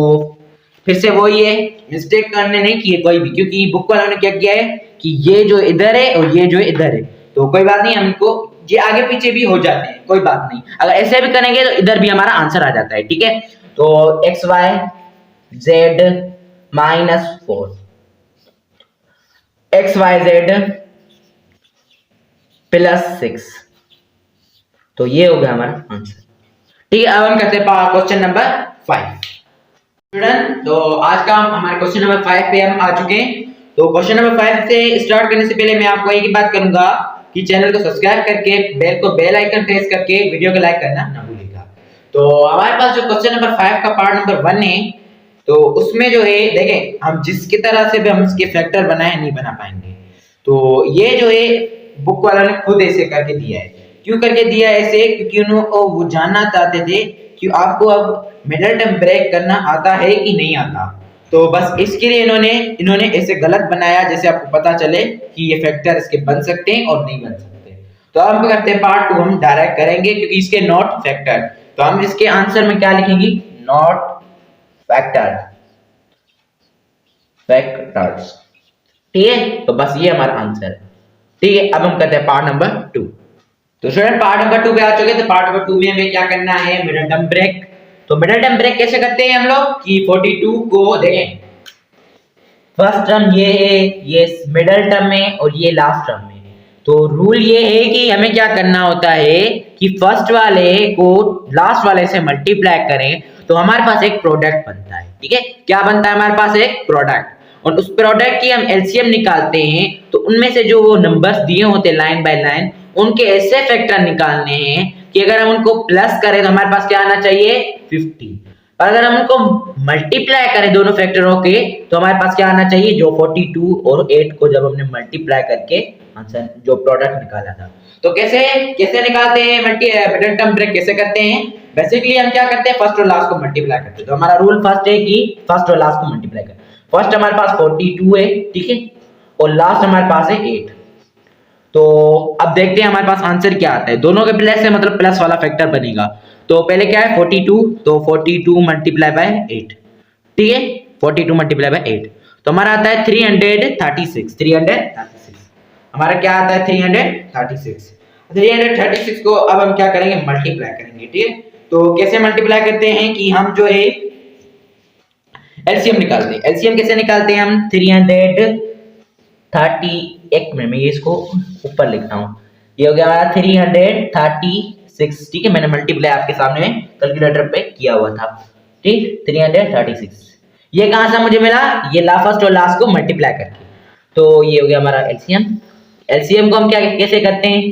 फिर से वही है, मिस्टेक करने नहीं किए कोई भी, क्योंकि बुक वालों ने क्या किया है कि ये जो इधर है और ये जो इधर है, तो कोई बात नहीं, हमको ये आगे पीछे भी हो जाते हैं, कोई बात नहीं, अगर ऐसे भी करेंगे तो इधर भी हमारा आंसर आ जाता है, ठीक है। तो X Y Z minus 4, X Y Z plus 6, तो ये हो गया हमारा आंसर। ठीक है, अब हम करते हैं क्वेश्चन नंबर 5। स्टूडेंट, तो आज का हमारे क्वेश्चन नंबर 5 पे हम आ चुके हैं। तो क्वेश्चन नंबर 5 से स्टार्ट करने से पहले मैं आपको एक ही बात करूंगा कि चैनल को सब्सक्राइब करके बेल आइकन प्रेस करके वीडियो को लाइक करना ना भूलिएगा। तो हमारे पास जो क्वेश्चन नंबर 5 का पार्ट नंबर 1 है, तो उसमें जो है देखें, हम जिसकी तरह से भी हम इसके फैक्टर बनाए नहीं बना पाएंगे। तो ये जो है बुक वाला ने खुद ऐसे करके दिया है। क्यों करके दिया ऐसे? क्योंकि उन्होंने वो जानना चाहते थे कि आपको अब मिडिल टर्म ब्रेक करना आता है कि नहीं आता। तो बस इसके लिए इन्होंने ऐसे गलत बनाया जैसे आपको पता चले कि ये फैक्टर इसके बन सकते हैं और नहीं बन सकते। तो अब हम करते हैं पार्ट 2, हम डायरेक्ट करेंगे क्योंकि इसके नॉट फैक्टर। तो हम इसके आंसर में क्या लिखेंगे? Not factor, factors. ठीक है, तो बस ये हमारा आंसर है। ठीक है, अब हम करते हैं पार्ट नंबर 2। तो स्टूडेंट पार्ट नंबर 2 पे आ चुके। तो पार्ट नंबर 2 में हमें क्या करना है? Middle term break. तो मिडिल टर्म ब्रेक कैसे करते हैं हम लोग कि 42 को देखें, फर्स्ट टर्म ये है, ये मिडिल टर्म में और ये लास्ट टर्म में। तो रूल ये है कि हमें क्या करना होता है कि फर्स्ट वाले को लास्ट वाले से मल्टीप्लाई करें तो हमारे पास एक प्रोडक्ट बनता है। ठीक है, क्या बनता है? हमारे पास एक प्रोडक्ट, और उस प्रोडक्ट की हम एलसीएम निकालते हैं। तो उनमें से जो वो नंबर्स दिए होते हैं लाइन बाय लाइन, उनके ऐसे फैक्टर निकालने हैं कि अगर हम उनको प्लस करें तो हमारे पास क्या आना चाहिए? 50। और अगर हम उनको मल्टीप्लाई करें दोनों फैक्टरों के तो हमारे पास क्या आना चाहिए? जो 42 और 8 को जब हमने मल्टीप्लाई करके आंसर जो प्रोडक्ट निकाला था। तो कैसे कैसे निकालते हैं? मिडिल टर्म ब्रेक कैसे करते हैं? बेसिकली हम क्या करते हैं? फर्स्ट और लास्ट को मल्टीप्लाई करते हैं। तो हमारा रूल फर्स्ट है कि फर्स्ट और लास्ट को मल्टीप्लाई करें। फर्स्ट हमारे पास 42 है, ठीक है, और लास्ट हमारे पास है 8। तो अब देखते हैं हमारे पास आंसर क्या आता है। दोनों के प्लस है, मतलब प्लस वाला फैक्टर बनेगा। तो पहले क्या है? 42, तो 42 मल्टीप्लाई बाय 8। ठीक है, 42 मल्टीप्लाई बाय 8 तो हमारा आता है 336। 336 हमारा क्या आता है? 336 को अब हम क्या करेंगे? मल्टीप्लाई करेंगे। ठीक है, तो कैसे मल्टीप्लाई करते हैं कि हम जो है एलसीएम निकालते हैं। एलसीएम कैसे निकालते हैं हम? 330, एक मिनट में ये इसको ऊपर लिखता हूँ। ये हो गया हमारा 336। ठीक है, मैंने मल्टीप्लाई आपके सामने कैलकुलेटर पे किया हुआ था। ठीक, 336 ये कहां से मुझे मिला? ये फर्स्ट और लास्ट को मल्टीप्लाई करके। तो ये हो गया हमारा एलसीएम। एलसीएम को हम क्या कैसे करते हैं?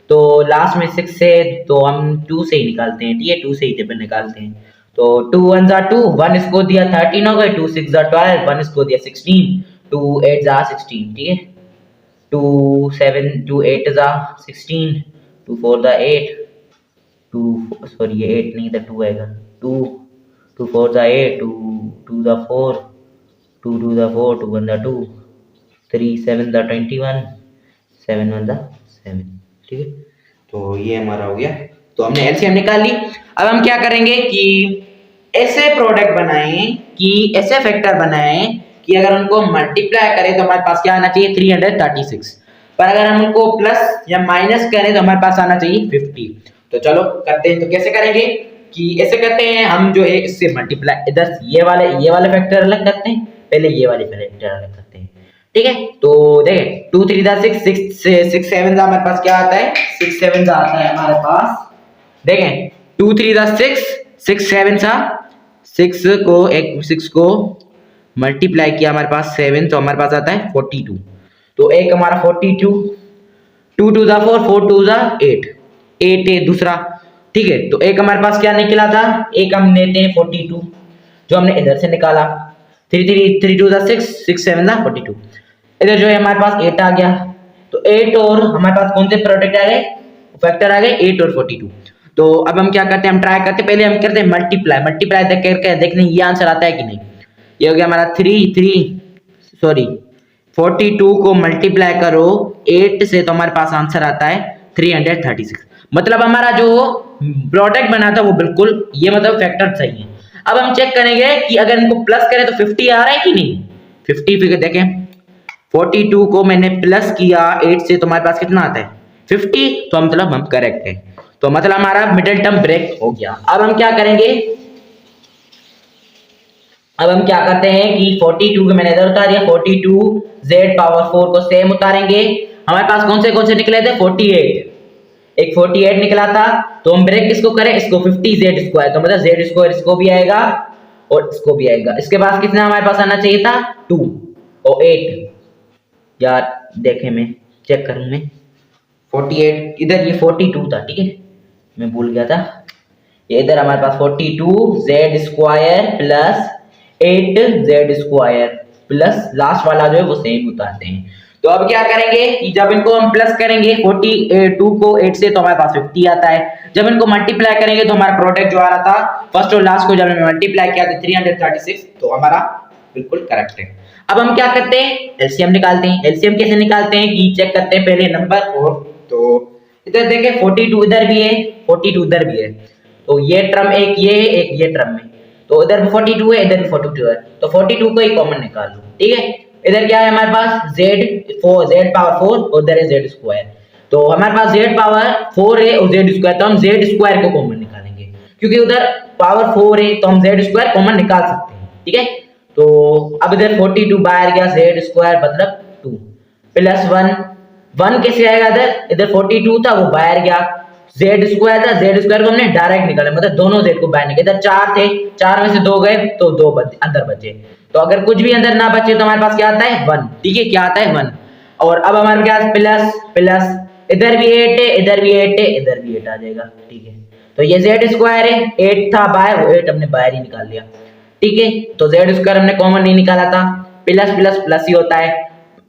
तो लास्ट में 6 से तो हम 2 से ही निकालते हैं। ठीक है, 2 से ही टेबल निकालते हैं। तो 2 1 जा 2, 1 इसको दिया 13 हो गए, 2 6 जा 12, 1 इसको दिया 16, 2 8 जा 16। ठीक है, 2 7 2 8 जा 16, 2 4 जा 8, 2 सॉरी ये 8 नहीं था 2 आएगा, 2 2 4 जा 8, 2 2 जा 4, 2 2 जा 4, 2 1 जा 2, 3 7 जा 21, 7 1 जा 7। ठीक है, तो ये हमारा हो गया। तो हमने एलसीएम निकाल ली। अब हम क्या करेंगे कि ऐसे प्रोडक्ट बनाएं कि ऐसे फैक्टर बनाएं कि अगर उनको मल्टीप्लाई करें तो हमारे पास क्या आना चाहिए? 336। पर अगर हम उनको प्लस या माइनस करें तो हमारे पास आना चाहिए 50। तो चलो करते हैं। तो कैसे करेंगे कि ऐसे करते हैं हम जो है इससे मल्टीप्लाई, इधर ये वाले फैक्टर अलग करते हैं, पहले ये वाले फैक्टर अलग करते हैं। ठीक है, तो देखें 2 3 जा 6, 6 7 जा हमारे पास क्या आता है? 6 7 जा आता है हमारे पास। देखें 2 3 जा 6, 6 7 जा 6 को मल्टीप्लाई किया हमारे पास 7, तो हमारे पास आता है 42। तो एक हमारा 42, 2 2 जा 4, 4 2 जा 8, 8 है दूसरा। ठीक है, तो एक हमारे पास क्या निकला था? एक हम लेते हैं 42 जो हमने इधर से निकाला, 3 2 जा 6, 6 7 जा 42। इधर जो है हमारे पास 8 आ गया। तो 8 और हमारे पास कौन से प्रोडक्ट आ गए? फैक्टर आ गए 8 और 42। तो अब हम क्या करते हैं? हम ट्राई करते हैं, पहले हम करते हैं मल्टीप्लाई देख करके देखने ये आंसर आता है कि नहीं। ये हो गया हमारा 42 को मल्टीप्लाई करो 8 से तो हमारे पास आंसर आता है 336। मतलब हमारा जो प्रोडक्ट बना था वो बिल्कुल ये मतलब फैक्टर सही है। अब हम चेक करेंगे कि अगर इनको प्लस करें तो 50 आ रहा है कि नहीं। 50 फिर देखें, 42 को मैंने प्लस किया 8 से तो हमारे पास कितना आता है? 50। तो मतलब हम करेक्ट है। तो मतलब हमारा मिडिल टर्म ब्रेक हो गया। अब हम क्या करेंगे? अब हम क्या करते हैं कि 42 को मैंने इधर उतार दिया, 42 z पावर 4 को सेम उतारेंगे। हमारे पास कौन से निकले थे? 48। एक 48 निकला था, तो हम ब्रेक किसको करें, इसको 50 जेड स्क्वायर, तो मतलब जेड स्क्वायर इसको भी आएगा और इसको भी आएगा। इसके बाद कितना हमारे पास आना चाहिए था 2 और 8, यार देखें मैं चेक करूं मैं 48 इधर ये 42 था, ठीक है मैं भूल गया था, ये इधर हमारे पास 42 Z square plus 8 Z square plus last वाला जो है वो सेम उतारते हैं। तो अब क्या करेंगे कि जब इनको हम प्लस करेंगे 42 को 8 से तो हमारे पास 50 आता है, जब इनको मल्टीप्लाई करेंगे तो हमारा प्रोडक्ट जो आ रहा था फर्स्ट और लास्ट को जब हमने मल्टीप्लाई किया तो 336, तो हमारा बिल्कुल करेक्ट है। अब हम क्या करते हैं एलसीएम निकालते हैं। एलसीएम कैसे निकालते हैं कि चेक करते हैं पहले नंबर और, तो इधर देखें 42 इधर भी है 42 इधर भी है, तो ये टर्म एक ये है एक ये टर्म है, तो इधर भी 42 है इधर भी 42 है, तो 42 को ही कॉमन निकाल लो, ठीक है। इधर क्या है हमारे पास z पावर 4 और इधर है z स्क्वायर, तो हमारे पास z पावर 4 है और z स्क्वायर, तो हम z स्क्वायर को कॉमन निकालेंगे क्योंकि उधर पावर 4 है तो हम z स्क्वायर कॉमन निकाल सकते हैं, ठीक है। तो अब इधर 42 बाहर गया, z स्क्वायर मतलब 2 प्लस 1 कैसे आएगा, इधर 42 था वो बाहर गया, z स्क्वायर था z स्क्वायर को हमने डायरेक्ट निकाला, मतलब दोनों z को बाहर निकाला, इधर 4 थे 4 में से 2 गए तो 2 अंदर बचे, तो अगर कुछ भी अंदर ना बचे तो हमारे पास क्या आता है 1, ठीक है क्या आता है 1। और अब हमारे पास प्लस प्लस इधर भी 8 है इधर भी 8 है इधर भी 8 आ जाएगा, ठीक है। तो ये z स्क्वायर है 8 था बाहर वो 8 हमने बाहर ही निकाल लिया, ठीक है। तो z स्क्वायर हमने कॉमन नहीं निकाला था, प्लस प्लस प्लस ही होता है,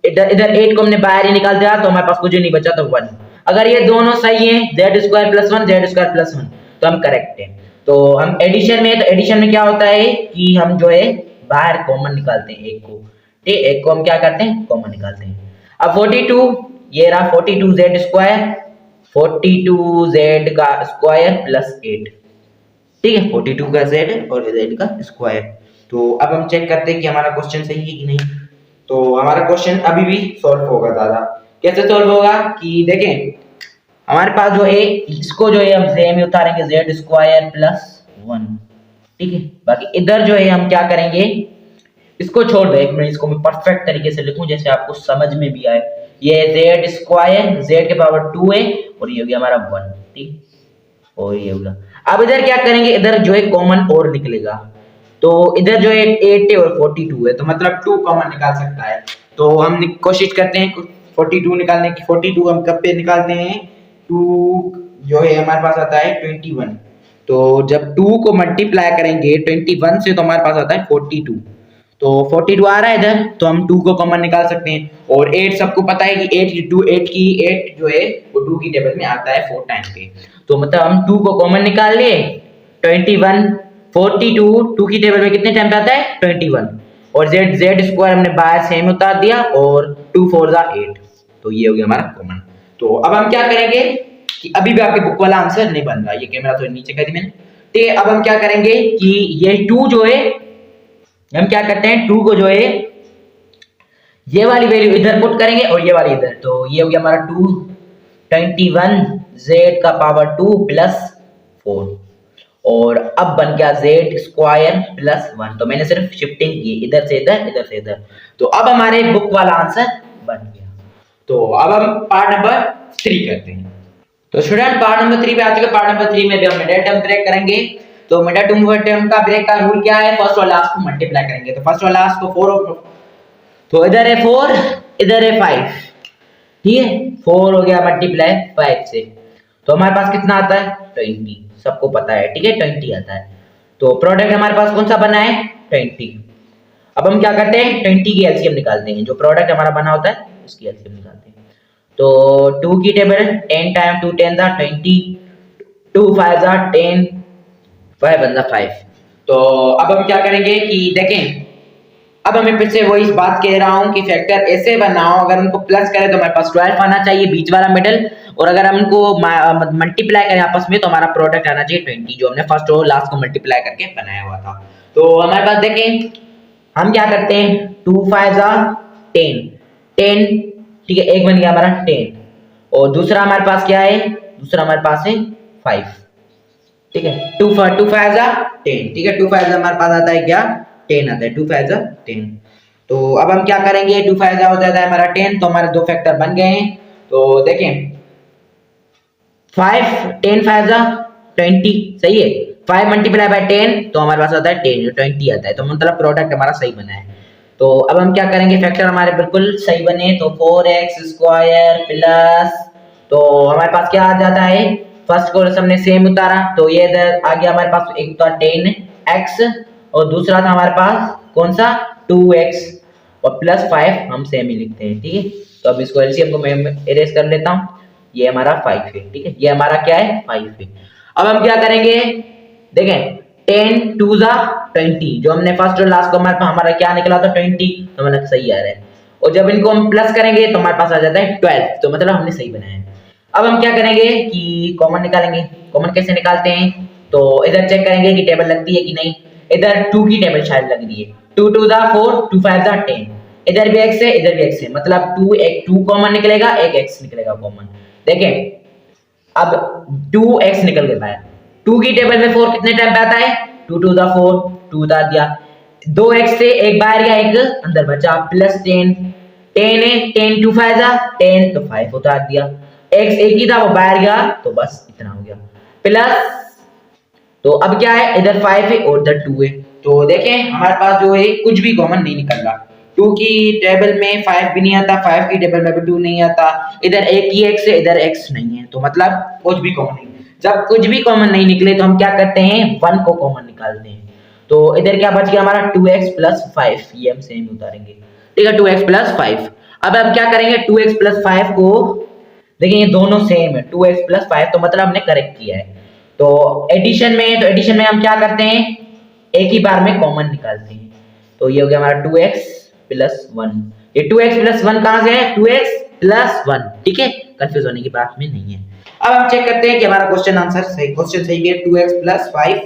इधर 8 को हमने बाहर ही निकाल दिया तो हमारे पास कुछ नहीं बचा तो 1। अगर ये दोनों सही हैं z square plus 1 z square plus 1 तो हम करेक्ट हैं। तो हम एडिशन में, तो एडिशन में क्या होता है कि हम जो है बाहर कॉमन निकालते हैं एक को, ठीक है एक को हम क्या करते हैं कॉमन निकालते हैं। अब 42 ये रहा 42 z स्क्वायर 42 z का स्क्वायर प्लस 8, ठीक है 42 का z और z का स्क्वायर। तो अब हम चेक करते हैं कि हमारा क्वेश्चन सही है कि नहीं। तो हमारा क्वेश्चन अभी भी सॉल्व होगा दादा, कैसे सॉल्व होगा कि देखें हमारे पास जो है इसको जो है हम सेम ही उतारेंगे z स्क्वायर प्लस 1, ठीक है। बाकी इधर जो है हम क्या करेंगे इसको छोड़ दो, एक मिनट इसको मैं परफेक्ट तरीके से लिखूं जैसे आपको समझ में भी आए। ये z स्क्वायर z के पावर 2 है और ये हो गया हमारा 1, ठीक और ये होगा। अब इधर क्या करेंगे इधर जो है कॉमन और निकलेगा, तो इधर जो है 8 है और 42 है तो मतलब 2 कॉमन निकाल सकता है, तो हम कोशिश करते हैं 42 निकालने की। 42 हम कब पे निकालते हैं 2 जो है हमारे पास आता है 21, तो जब 2 को मल्टीप्लाई करेंगे 21 से तो हमारे पास आता है 42, तो 42 आ रहा है इधर तो हम 2 को कॉमन निकाल सकते हैं। और 8 सबको पता है कि 8 जो है वो 2 की टेबल में आता है 4 टाइम पे, तो मतलब हम 2 को कॉमन निकाल लिए 21 42 2 की टेबल में कितने टाइम पे आता है 21 और z स्क्वायर हमने बाहर सेम उतार दिया और 2 4 जा 8, तो ये हो गया हमारा कॉमन। तो अब हम क्या करेंगे कि अभी भी आपके बुक वाला आंसर नहीं बन रहा, ये कैमरा तो नीचे कर दी मैंने, ठीक है। अब हम क्या करेंगे कि ये 2 जो है हम क्या करते हैं 2 को जो है ये वाली वैल्यू इधर पुट करेंगे और ये वाली इधर, तो ये हो गया हमारा 21 z का पावर 2 प्लस 4 और अब बन गया z स्क्वायर प्लस 1, तो मैंने सिर्फ शिफ्टिंग की इधर से इधर, तो अब हमारे बुक वाला आंसर बन गया। तो अब हम पार्ट नंबर 3 करते हैं। तो स्टूडेंट पार्ट नंबर 3 पे आ चुके। पार्ट नंबर 3 में भी हम मिडिल टर्म ब्रेक करेंगे। तो मिडिल टर्म का ब्रेक का रूल क्या है, फर्स्ट और लास्ट को मल्टीप्लाई करेंगे, तो फर्स्ट और लास्ट को 4 तो इधर है 4 इधर है 5, ठीक है 4 हो गया मल्टीप्लाई 5 से, तो हमारे पास कितना आता है 20, सबको पता है ठीक है 20 आता है। तो प्रोडक्ट हमारे पास कौन सा बना है 20। अब हम क्या करते हैं 20 की एलसीएम निकालते हैं, जो प्रोडक्ट हमारा बना होता है उसकी एलसीएम निकालते हैं। तो 2 की टेबल 10 टाइम 2 10 दा 20 2 5 दा 10 5 1 दा 5। तो अब हम क्या करेंगे कि देखें अब हमें फिर से वही इस बात कह रहा हूं कि फैक्टर ऐसे बनाओ, अगर उनको प्लस करें तो हमारे पास 12 आना चाहिए बीच वाला मिडल, और अगर हम उनको मल्टीप्लाई करें आपस में तो हमारा प्रोडक्ट आना चाहिए 20, जो हमने फर्स्ट और लास्ट को मल्टीप्लाई करके बनाया हुआ था। तो हमारे पास देखें हम क्या करते हैं 2 5 जा 10 10, ठीक है एक बन गया हमारा 10, और दूसरा हमारे पास क्या है दूसरा हमारे पास है 5, ठीक है 2 5 जा 10, ठीक है 2 5 जा हमारे पास आता है क्या 10 आता है 2 5 जा 10। तो अब हम क्या करेंगे 2 5 जा हो जाता है हमारा 10, तो हमारे दो फैक्टर बन गए हैं। तो देखें 5 10 5 जा 20 सही है। 5 मल्टीप्लाई बाय 10 तो हमारे पास आता है 10 जो 20 आता है, तो मतलब प्रोडक्ट हमारा सही बना है। तो अब हम क्या करेंगे, फैक्टर हमारे बिल्कुल सही बने तो 4x स्क्वायर प्लस, तो हमारे पास क्या आ जाता है, फर्स्ट को हमने सेम उतारा तो ये इधर आ गया हमारे पास, एक तो 10x और दूसरा था हमारे पास कौन सा 2x और प्लस 5 हम सेम ही लिखते हैं, ठीक है। तो अब इसको एलसीएम को मैं इरेज कर लेता हूँ, ये हमारा 5 है, ठीक है, ये हमारा क्या है 5 है। अब हम क्या करेंगे, देखें 10 2 जा 20, जो हमने फर्स्ट और लास्ट को हमारा क्या निकला था 20, तो मतलब सही आ रहा है। और जब इनको हम प्लस करेंगे तो हमारे पास आ जाता है 12, तो मतलब हमने सही बनाया है। अब हम क्या करेंगे कि कॉमन निकालेंगे। कॉमन कैसे निकालते हैं, तो इधर चेक करेंगे कि टेबल लगती है कि नहीं। इधर 2 की टेबल शायद लग रही है, 2 2 जा 4 2 5 जा 10, इधर भी x है इधर भी x है, मतलब 2 कॉमन निकलेगा, एक x निकलेगा कॉमन। देखें अब 2x निकल गया है, 2 की टेबल में 4 कितने टाइम पे आता है, 2 2 जा 4 2 उतार दिया, 2x से एक बाहर गया एक अंदर बचा, प्लस 10 10 है 10 2 5 जा 10 तो 5 उतार दिया, x एक ही था वो बाहर गया तो बस इतना हो गया, प्लस तो अब क्या है इधर 5 है और इधर 2 है। तो देखें हमारे पास जो है कुछ भी कॉमन नहीं निकल रहा, 2 की टेबल में 5 भी नहीं आता, 5 की टेबल में भी 2 नहीं आता, इधर एक ही x है इधर x नहीं है, तो मतलब कुछ भी कॉमन नहीं। जब कुछ भी कॉमन नहीं निकले तो हम क्या करते हैं 1 को कॉमन निकालते हैं। तो इधर क्या बच गया हमारा 2x प्लस 5, ये हम सेम उतारेंगे, ठीक है 2x प्लस 5। अब हम क्या करेंगे 2x प्लस 5 को, देखिए ये दोनों सेम है 2x प्लस 5, तो मतलब हमने करेक्ट किया है। तो एडिशन में हम क्या करते हैं एक ही बार में कॉमन निकालते हैं, तो ये हो गया हमारा 2x प्लस 1, ये 2x प्लस 1 कहां से है 2x प्लस 1, ठीक है, कंफ्यूज होने की बात में नहीं है। अब हम चेक करते हैं कि हमारा क्वेश्चन आंसर सही, क्वेश्चन सही है 2x प्लस 5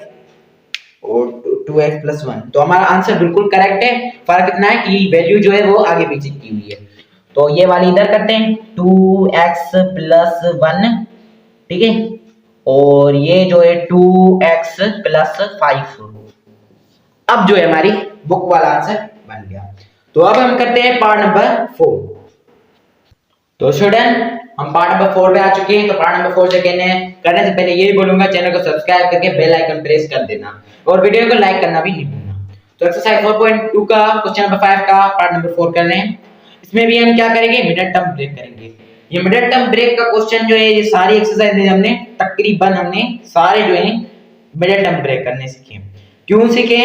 और 2x प्लस 1, तो हमारा आंसर बिल्कुल करेक्ट है। फर्क इतना है कि वैल्यू जो है वो आगे पीछे की हुई है। तो ये वाली इधर करते हैं 2x प्लस 1, ठीक है, और ये जो है 2x प्लस 5, अब जो है हमारी बुक वाला आंसर बन गया। तो अब हम करते हैं पार्ट नंबर 4। तो स्टूडेंट हम पार्ट नंबर 4 पे आ चुके हैं। तो पार्ट नंबर 4 से करने से पहले यही बोलूंगा चैनल को सब्सक्राइब करके बेल आइकन प्रेस कर देना और वीडियो को लाइक करना भी नहीं भूलना। तो एक्सरसाइज 4.2 का क्वेश्चन नंबर 5 का पार्ट नंबर 4 कर रहे हैं। इसमें भी हम क्या करेंगे मिडिल टर्म ब्रेक करेंगे। ये मिडिल टर्म ब्रेक का क्वेश्चन जो है ये सारी एक्सरसाइज हमने तकरीबन सारे जो है मिडिल टर्म ब्रेक करने सीखे। क्यों सीखे,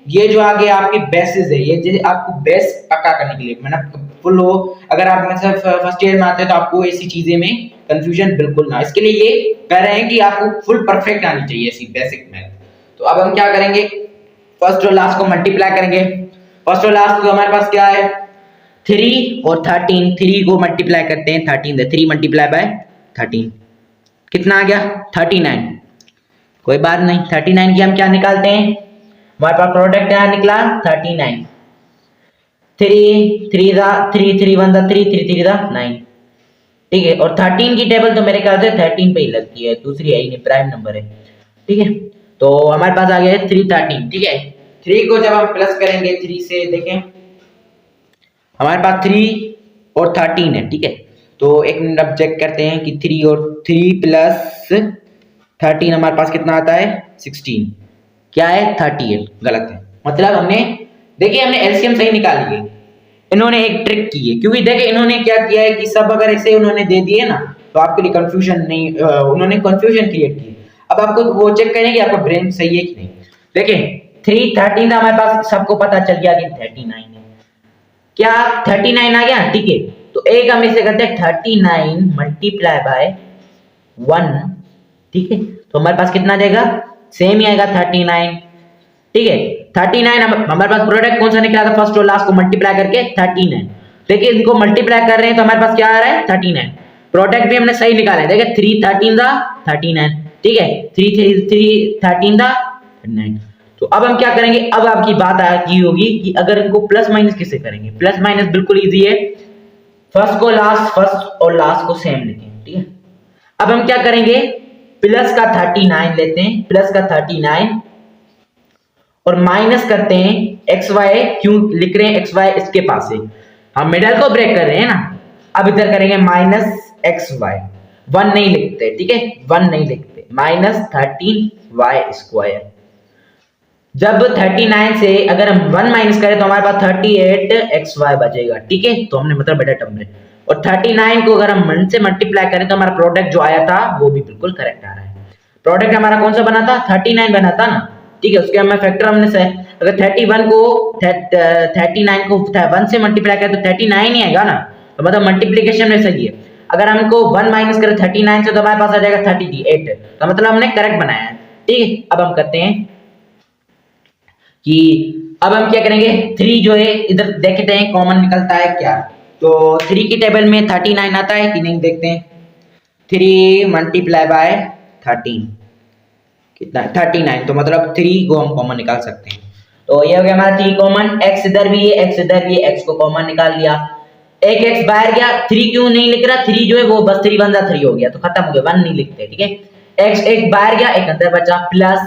ये जो आगे आपकी बेसिस है, ये जो आपको बेस पक्का करने के लिए मतलब फुल हो, अगर आप मतलब फर्स्ट ईयर में आते हैं तो आपको ऐसी चीजें में कंफ्यूजन बिल्कुल ना, इसके लिए ये कह रहे हैं कि आपको फुल परफेक्ट आनी चाहिए ऐसी बेसिक मैथ। तो अब हम क्या करेंगे फर्स्ट और लास्ट को मल्टीप्लाई करेंगे। फर्स्ट और लास्ट को हमारे पास क्या है 3 और 13, 3 को मल्टीप्लाई करते हैं 13 3 मल्टीप्लाई बाय 13 कितना आ गया 39। कोई बात नहीं 39 की हम क्या निकालते हैं, हमारे पास प्रोडक्ट क्या निकला 39, 3 3 दा 3 3 1 दा 3 3 3 दा 9, ठीक है। और 13 की टेबल तो मेरे ख्याल से 13 पे ही लगती है, दूसरी है ही नहीं, प्राइम नंबर है, ठीक है। तो हमारे पास आ गया है 3 13, ठीक है। 3 को जब हम प्लस करेंगे 3 से, देखें हमारे पास 3 और 13 है, ठीक है। तो एक मिनट अब चेक करते हैं कि 3 और 3 प्लस 13 हमारे पास कितना आता है 16, क्या है 38, गलत है। मतलब हमने देखिए हमने एलसीएम सही निकाली है, इन्होंने एक ट्रिक की है, क्योंकि देखिए इन्होंने क्या किया है कि सब अगर ऐसे उन्होंने दे दिए ना तो आपके लिए कंफ्यूजन नहीं, उन्होंने कंफ्यूजन क्रिएट की। अब आपको वो चेक करें कि आपका ब्रेन सही है कि नहीं। देखिए 3 13 हमारे पास सबको पता चल गया कि 39 है, क्या 39 आ गया, ठीक है। तो एक हम इसे करते हैं 39 मल्टीप्लाई बाय 1, ठीक है। तो हमारे पास कितना देगा सेम ही आएगा 39, ठीक है। 39 हमारे पास प्रोडक्ट कौन सा निकला था फर्स्ट और लास्ट को मल्टीप्लाई करके 39, देखिए इनको मल्टीप्लाई कर रहे हैं तो हमारे पास क्या आ रहा है 39, प्रोडक्ट भी हमने सही निकाला है, देखिए 3 13 दा 39, ठीक है 3 3 13 दा 39। तो अब हम क्या करेंगे, अब आपकी बात आती होगी कि अगर इनको प्लस माइनस किससे करेंगे। प्लस माइनस बिल्कुल इजी है, फर्स्ट और लास्ट को सेम लिखें, ठीक है। अब हम क्या करेंगे प्लस का 39 लेते हैं, प्लस का 39 और माइनस करते हैं एक्स वाई, क्यों लिख रहे हैं एक्स वाई इसके पास है, हम मिडल को ब्रेक कर रहे हैं ना। अब इधर करेंगे माइनस एक्स वाई, वन नहीं लिखते, ठीक है, वन नहीं लिखते। -13y²। जब 39 से अगर हम 1 माइनस करें तो हमारे पास 38xy बचेगा, ठीक है, तो हमने मतलब बेटा टर्म में, और 39 को अगर हम 1 से मल्टीप्लाई करें तो हमारा प्रोडक्ट जो आया था वो भी बिल्कुल करेक्ट आ रहा है। प्रोडक्ट हमारा कौन सा बना था, 39 बना था ना, ठीक है, उसके हमें फैक्टर हमने से अगर 39 को 1 से मल्टीप्लाई करें तो 39 ही आएगा ना, तो मतलब मल्टीप्लिकेशन में सही है। अगर हमको 1 माइनस करें 39 से तो हमारे पास आ जाएगा 38, तो मतलब हमने करेक्ट बनाया है, ठीक है। अब हम करते हैं कि अब हम क्या करेंगे, 3 जो है इधर देखते हैं कॉमन निकलता है क्या। तो 3 की टेबल में 39 आता है कि नहीं देखते हैं। 3 मल्टीप्लाई बाय 13 कितना, 39, तो मतलब 3 को हम कॉमन निकाल सकते हैं। तो ये हो गया हमारा 3 कॉमन, x इधर भी है, x इधर भी है, x को कॉमन निकाल लिया। एक x बाहर गया, 3 क्यों नहीं लिख रहा, 3 जो है वो बस 3 1 3 हो गया, तो खत्म हो गया, 1 नहीं लिखते, ठीक है। x एक बाहर गया, एक अंदर बचा, प्लस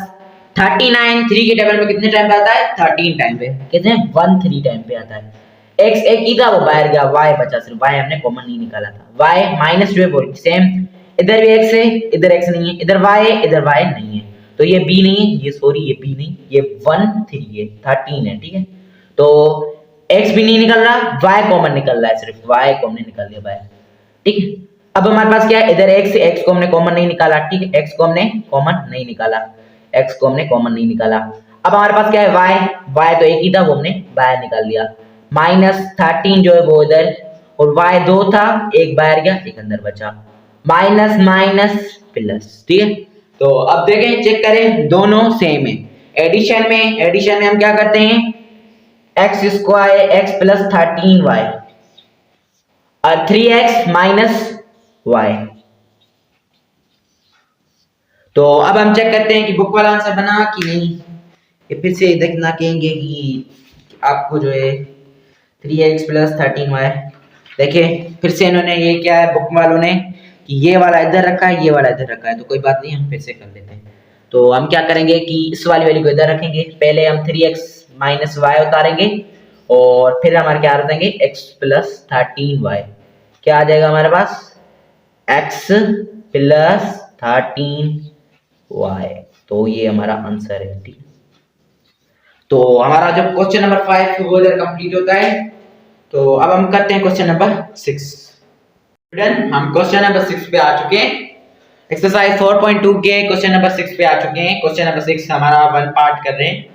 39 3 के टेबल में कितने टाइम पे आता है, 13 टाइम पे, कितने 13 टाइम पे आता है। x एक ही था वो बाहर गया, y बचा, सिर्फ y हमने कॉमन नहीं निकाला था। y माइनस जो है वो सेम, इधर भी x है, इधर x नहीं है, इधर y है, इधर y नहीं है, तो ये b नहीं है, ये सॉरी ये b नहीं, ये 1 3 है, 13 है, ठीक है। तो x भी नहीं निकल रहा, y कॉमन निकल रहा है, सिर्फ y कॉमन निकल लिया बाहर, ठीक है। अब हमारे पास क्या है, इधर x है, x को हमने कॉमन नहीं निकाला, ठीक है, x को हमने कॉमन नहीं निकाला, x को हमने कॉमन नहीं निकाला। अब हमारे पास क्या है, y तो एक ही था वो हमने बाहर निकाल लिया, -13 जो है वो इधर, और y 2 था, एक बाहर गया, एक अंदर बचा, माइनस माइनस प्लस, ठीक है। तो अब देखें, चेक करें, दोनों सेम है। एडिशन में हम क्या करते हैं, x² x प्लस 13y और 3x माइनस y। तो अब हम चेक करते हैं कि बुक वाला आंसर बना कि नहीं। ये फिर से देखना कहेंगे कि आपको जो है 3x प्लस 13y, देखिए फिर से इन्होंने ये क्या है बुक वालों ने कि ये वाला इधर रखा है, ये वाला इधर रखा है, तो कोई बात नहीं, हम फिर से कर लेते हैं। तो हम क्या करेंगे कि इस वाली वैल्यू को इधर रखेंगे, पहले हम 3x माइनस y उतारेंगे और फिर हमारे क्या रखेंगे x प्लस 13y, क्या आ जाएगा हमारे पास x प्लस 13y, तो ये हमारा आंसर है, ठीक है। तो हमारा जो क्वेश्चन नंबर 5 वो इधर कंप्लीट होता है। तो अब हम करते हैं क्वेश्चन नंबर 6। स्टूडेंट हम क्वेश्चन नंबर 6 पे आ चुके हैं, एक्सरसाइज 4.2 के क्वेश्चन नंबर 6 पे आ चुके हैं। क्वेश्चन नंबर 6 हमारा 1 पार्ट कर रहे हैं।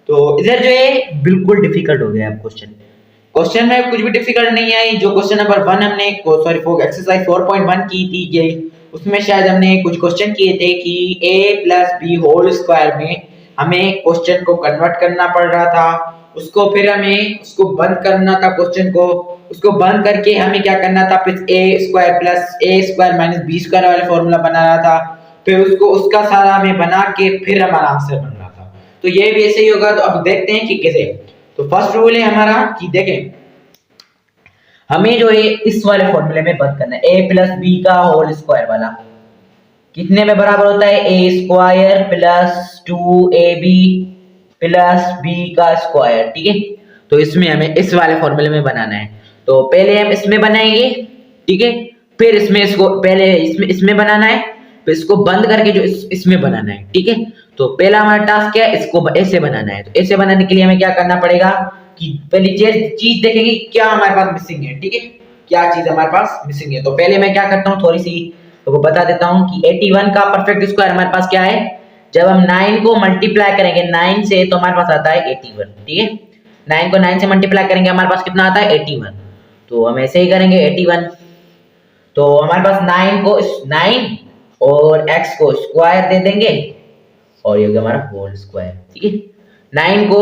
तो इधर जो है बिल्कुल डिफिकल्ट हो गया क्वेश्चन में कुछ भी डिफिकल्ट नहीं आई। जो क्वेश्चन नंबर 1 हमने सॉरी एक्सरसाइज 4.1 की थी ये, उसमें शायद हमने कुछ क्वेश्चन किए थे कि a plus B whole square में हमें क्वेश्चन को कन्वर्ट करना पड़ रहा था, उसको फिर हमें उसको बंद करना था, क्वेश्चन को उसको बंद करके हमें क्या करना था, फिर a² plus a² minus b² वाला फॉर्मूला बनाना था, फिर उसको उसका सारा हमें बना के फिर हमारा आंसर बनना था। तो ये भी ऐसे ही होगा। तो अब देखते हैं कि कैसे। तो फर्स्ट रूल है हमारा कि देखें हमें जो है इस वाले फॉर्मूले में बंद करना है, a प्लस बी का होल स्क्वायर वाला कितने में बराबर होता है, a² plus 2ab plus b का स्क्वायर, ठीक है। तो इसमें हमें इस वाले फॉर्मूले में बनाना है। तो पहले हम इसमें बनाएंगे, ठीक है, फिर इसमें इसको पहले इसमें बनाना है, फिर इसको बंद करके जो इसमें बनाना है, ठीक है। तो पहला हमारा टास्क क्या है, इसको ऐसे बनाना है। तो ऐसे बनाने के लिए हमें क्या करना पड़ेगा कि पहली चीज देखेंगे क्या हमारे पास मिसिंग है, ठीक है, क्या चीज हमारे पास मिसिंग है। तो पहले मैं क्या करता हूँ, थोड़ी सी तो बता देता हूँ कि 81 का परफेक्ट स्क्वायर हमारे पास क्या है, जब हम 9 को मल्टीप्लाई करेंगे 9 से तो हमारे पास आता है 81, ठीक है। 9 को 9 से मल्टीप्लाई करेंगे हमारे पास कितना आता है 81, तो हम ऐसे ही करेंगे 81। तो हमारे पास 9 को 9 और x को स्क्वायर दे देंगे और ये हो गया हमारा होल स्क्वायर, ठीक है। 9 को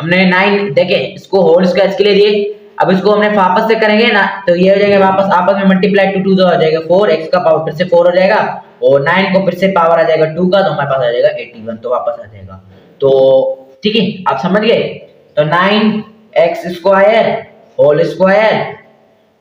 हमने 9 देखे इसको होल स्क्वायर इसके लिए दिए, अब इसको हमने वापस से करेंगे ना तो ये हो जाएगा वापस आपस में मल्टीप्लाई 2 2 हो जाएगा 4, x का पावर फिर से 4 हो जाएगा और 9 को फिर से पावर आ जाएगा 2 का, तो हमारे पास आ जाएगा 81, तो वापस आ जाएगा। तो ठीक है आप समझ गए। तो 9x² होल स्क्वायर,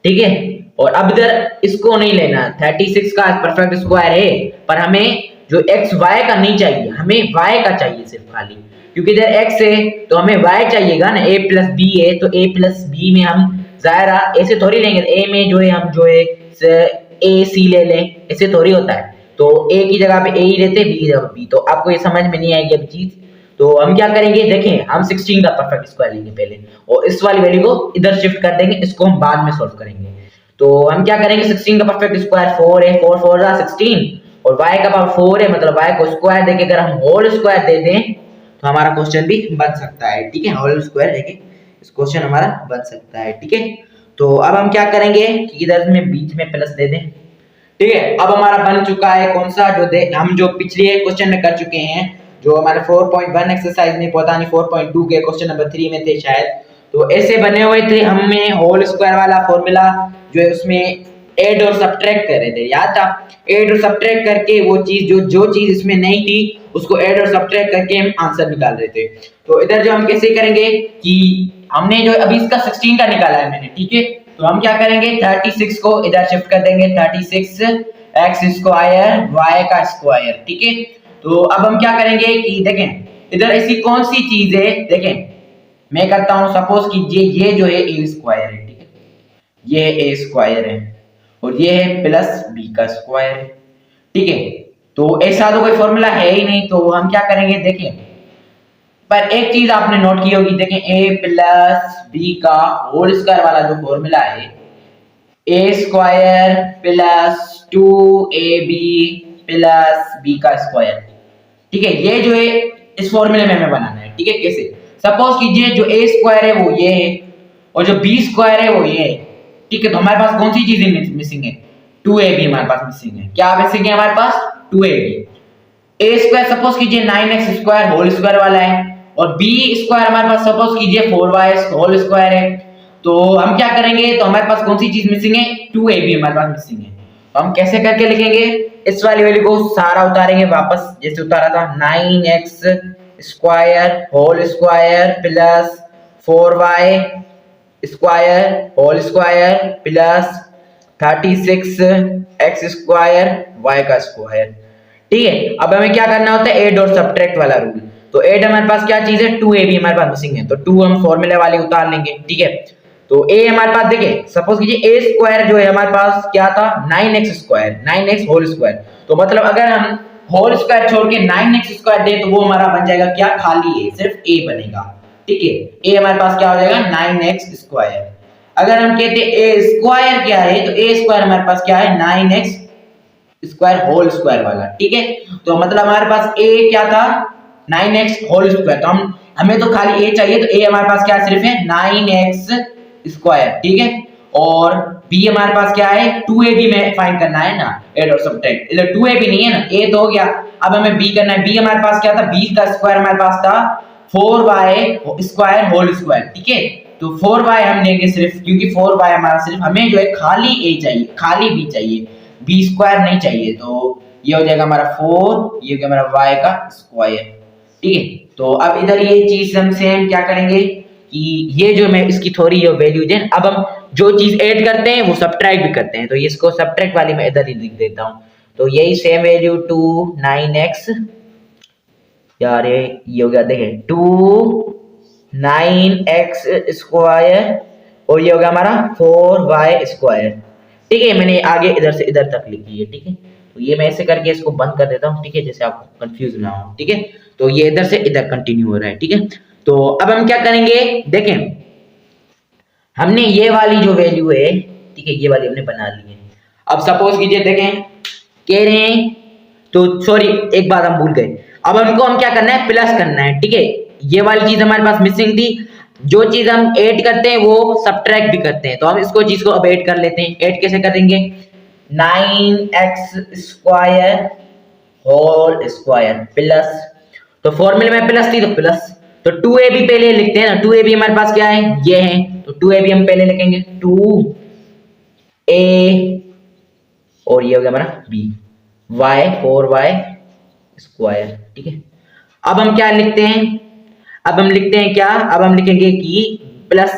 ठीक है। और अब इधर इसको नहीं लेना, 36 का परफेक्ट स्क्वायर है पर हमें जो x y का नहीं चाहिए, हमें y का चाहिए सिर्फ खाली, क्योंकि इधर x है तो हमें y चाहिएगा ना, a प्लस b है तो a प्लस b में हम जायरा ऐसे थोड़ी लेंगे, a में जो है हम जो है ए सी ले लें, इससे थोड़ी होता है। तो ए की जगह पे ए ही लेते, बी की जगह बी। तो आपको ये समझ में नहीं आएगी अब चीज। तो हम क्या करेंगे, देखें हम 16 का परफेक्ट स्क्वायर लेंगे पहले और इस वाली वैल्यू को इधर शिफ्ट कर देंगे, इसको हम बाद में सॉल्व करेंगे। तो हम क्या करेंगे, 16 का परफेक्ट स्क्वायर 4 है, 4 4 16 और y का पावर 4 है, मतलब y को स्क्वायर देके अगर हम होल स्क्वायर दे दें तो हमारा क्वेश्चन भी बन सकता है। ठीक है, होल स्क्वायर देके इस क्वेश्चन हमारा बन सकता है। ठीक है, तो अब हम क्या करेंगे कि इधर में बीच में प्लस दे दें। ठीक है, अब हमारा बन चुका है कौन सा, हम जो पिछले क्वेश्चन में कर चुके हैं, जो हमारे 4.1 एक्सरसाइज में, पता नहीं 4.2 के क्वेश्चन नंबर 3 में थे शायद। तो ऐसे बने हुए थे, हमें होल स्क्वायर वाला फॉर्मूला जो है उसमें ऐड और सब्ट्रैक्ट कर रहे थे, याद था। ऐड और सब्ट्रैक्ट करके वो चीज जो चीज इसमें नहीं थी उसको ऐड और सब्ट्रैक्ट करके हम आंसर निकाल रहे थे। तो इधर जो हम कैसे करेंगे कि हमने जो अभी इसका 16 का निकाला है मैंने, ठीक है। तो हम क्या करेंगे, 36 को इधर शिफ्ट कर देंगे, 36 एक्स स्क्वायर वाई का स्क्वायर। ठीक है, तो अब हम क्या करेंगे कि देखें इधर ऐसी कौन सी चीज है, देखें मैं करता हूं, सपोज कीजिए ये जो है ए स्क्वायर है, ठीक है, ये ए स्क्वायर है और ये है प्लस बी का स्क्वायर है। ठीक है, तो ऐसा तो कोई फॉर्मूला है ही नहीं, तो हम क्या करेंगे, देखें पर एक चीज आपने नोट की होगी, देखें ए प्लस बी का होल स्क्वायर वाला जो फॉर्मूला है, A square plus 2ab plus B का स्क्वायर। ठीक है, ये जो है इस फॉर्मूले में हमें बनाना है। ठीक है, कैसे, सपोज कीजिए जो ए स्क्वायर है वो ये है और जो बी स्क्वायर है वो ये है। ठीक है, तो हमारे पास कौन सी चीजें मिसिंग है, 2ab हमारे पास मिसिंग है। क्या मिसिंग है हमारे पास, 2ab। ए स्क्वायर सपोज कीजिए 9x स्क्वायर होल स्क्वायर वाला है और बी स्क्वायर हमारे पास सपोज कीजिए 4y होल स्क्वायर है। तो हम क्या करेंगे, तो हमारे पास कौन सी चीज मिसिंग है, 2ab हमारे पास मिसिंग है। तो हम कैसे करके लिखेंगे, इस वाली वैल्यू को सारा उतारेंगे वापस, जैसे उतारा था 9x square whole square plus 4y square whole square plus 36x square y का स्क्वायर। ठीक है, अब हमें क्या करना होता है, ऐड और सब्ट्रैक्ट वाला रूल। तो ऐड हमारे पास क्या चीज है, 2ab हमारे पास मिसिंग है, तो 2 हम फॉर्मूले वाले उतार लेंगे। ठीक है, तो a हमारे पास देखिए, सपोज कीजिए a स्क्वायर जो है हमारे पास क्या था, 9x square, 9x whole square. तो मतलब अगर हम होल स्क्वायर छोड़ के 9x स्क्वायर दे तो वो हमारा बन जाएगा क्या, खाली a, सिर्फ a बनेगा। ठीक है, a हमारे पास क्या हो जाएगा, 9x स्क्वायर। अगर हम कहते a स्क्वायर क्या है, तो a स्क्वायर हमारे पास क्या है, 9x स्क्वायर होल स्क्वायर वाला। ठीक है, तो मतलब हमारे पास a क्या था, 9x होल स्क्वायर। तो हमें तो खाली a चाहिए, तो a हमारे पास क्या सिर्फ है 9x स्क्वायर। ठीक है, और b हमारे पास क्या है, 2ab में फाइंड करना है ना, ऐड और सब्ट्रैक्ट। इधर 2ab नहीं है ना, a तो हो गया, अब हमें b करना है। b हमारे पास क्या था, b का स्क्वायर हमारे पास था 4y स्क्वायर होल स्क्वायर। ठीक है, तो 4y हम लेंगे सिर्फ, क्योंकि 4y हमारा सिर्फ, हमें जो है खाली a चाहिए, खाली b चाहिए, b स्क्वायर नहीं चाहिए। तो ये हो जाएगा हमारा 4, ये हो गया हमारा y का स्क्वायर। ठीक है, तो अब इधर ये चीज हम सेम क्या करेंगे कि ये जो मैं इसकी थोड़ी ये वैल्यूज है, अब हम जो चीज ऐड करते हैं वो सब्ट्रैक्ट भी करते हैं, तो इसको सब्ट्रैक्ट वाली मैं इधर ही लिख देता हूं। तो यही सेम वैल्यू 2 9x, यार ये हो गया, देखें 2 9x स्क्वायर और ये हो गया हमारा 4y स्क्वायर। ठीक है, मैंने आगे इधर से इधर तक लिखी है। ठीक है, तो ये मैं ऐसे करके इसको बंद कर देता हूँ। ठीक है, जैसे आप कंफ्यूज ना हो। ठीक है, तो ये इधर से इधर कंटिन्यू हो रहा है। ठीक है, तो अब हम क्या करेंगे, देखें हमने ये वाली जो वैल्यू है, ठीक है, ये वाली हमने बना ली है। अब सपोज कीजिए, देखें कह रहे हैं, तो सॉरी एक बात हम भूल गए, अब हमको हम क्या करना है, प्लस करना है। ठीक है, ये वाली चीज हमारे पास मिसिंग थी, जो चीज हम ऐड करते हैं वो सब्ट्रैक्ट भी करते हैं, तो हम इसको चीज को अब ऐड कर लेते हैं। ऐड कैसे करेंगे, 9x square whole square plus, तो फॉर्मूले में प्लस थी तो प्लस, तो 2ab पहले लिखते हैं ना, 2ab हमारे पास क्या है, ये है, तो 2ab हम पहले लिखेंगे, 2a और ये हो गया हमारा b, y 4y स्क्वायर। ठीक है, अब हम क्या लिखते हैं, अब हम लिखते हैं क्या, अब हम लिखेंगे कि प्लस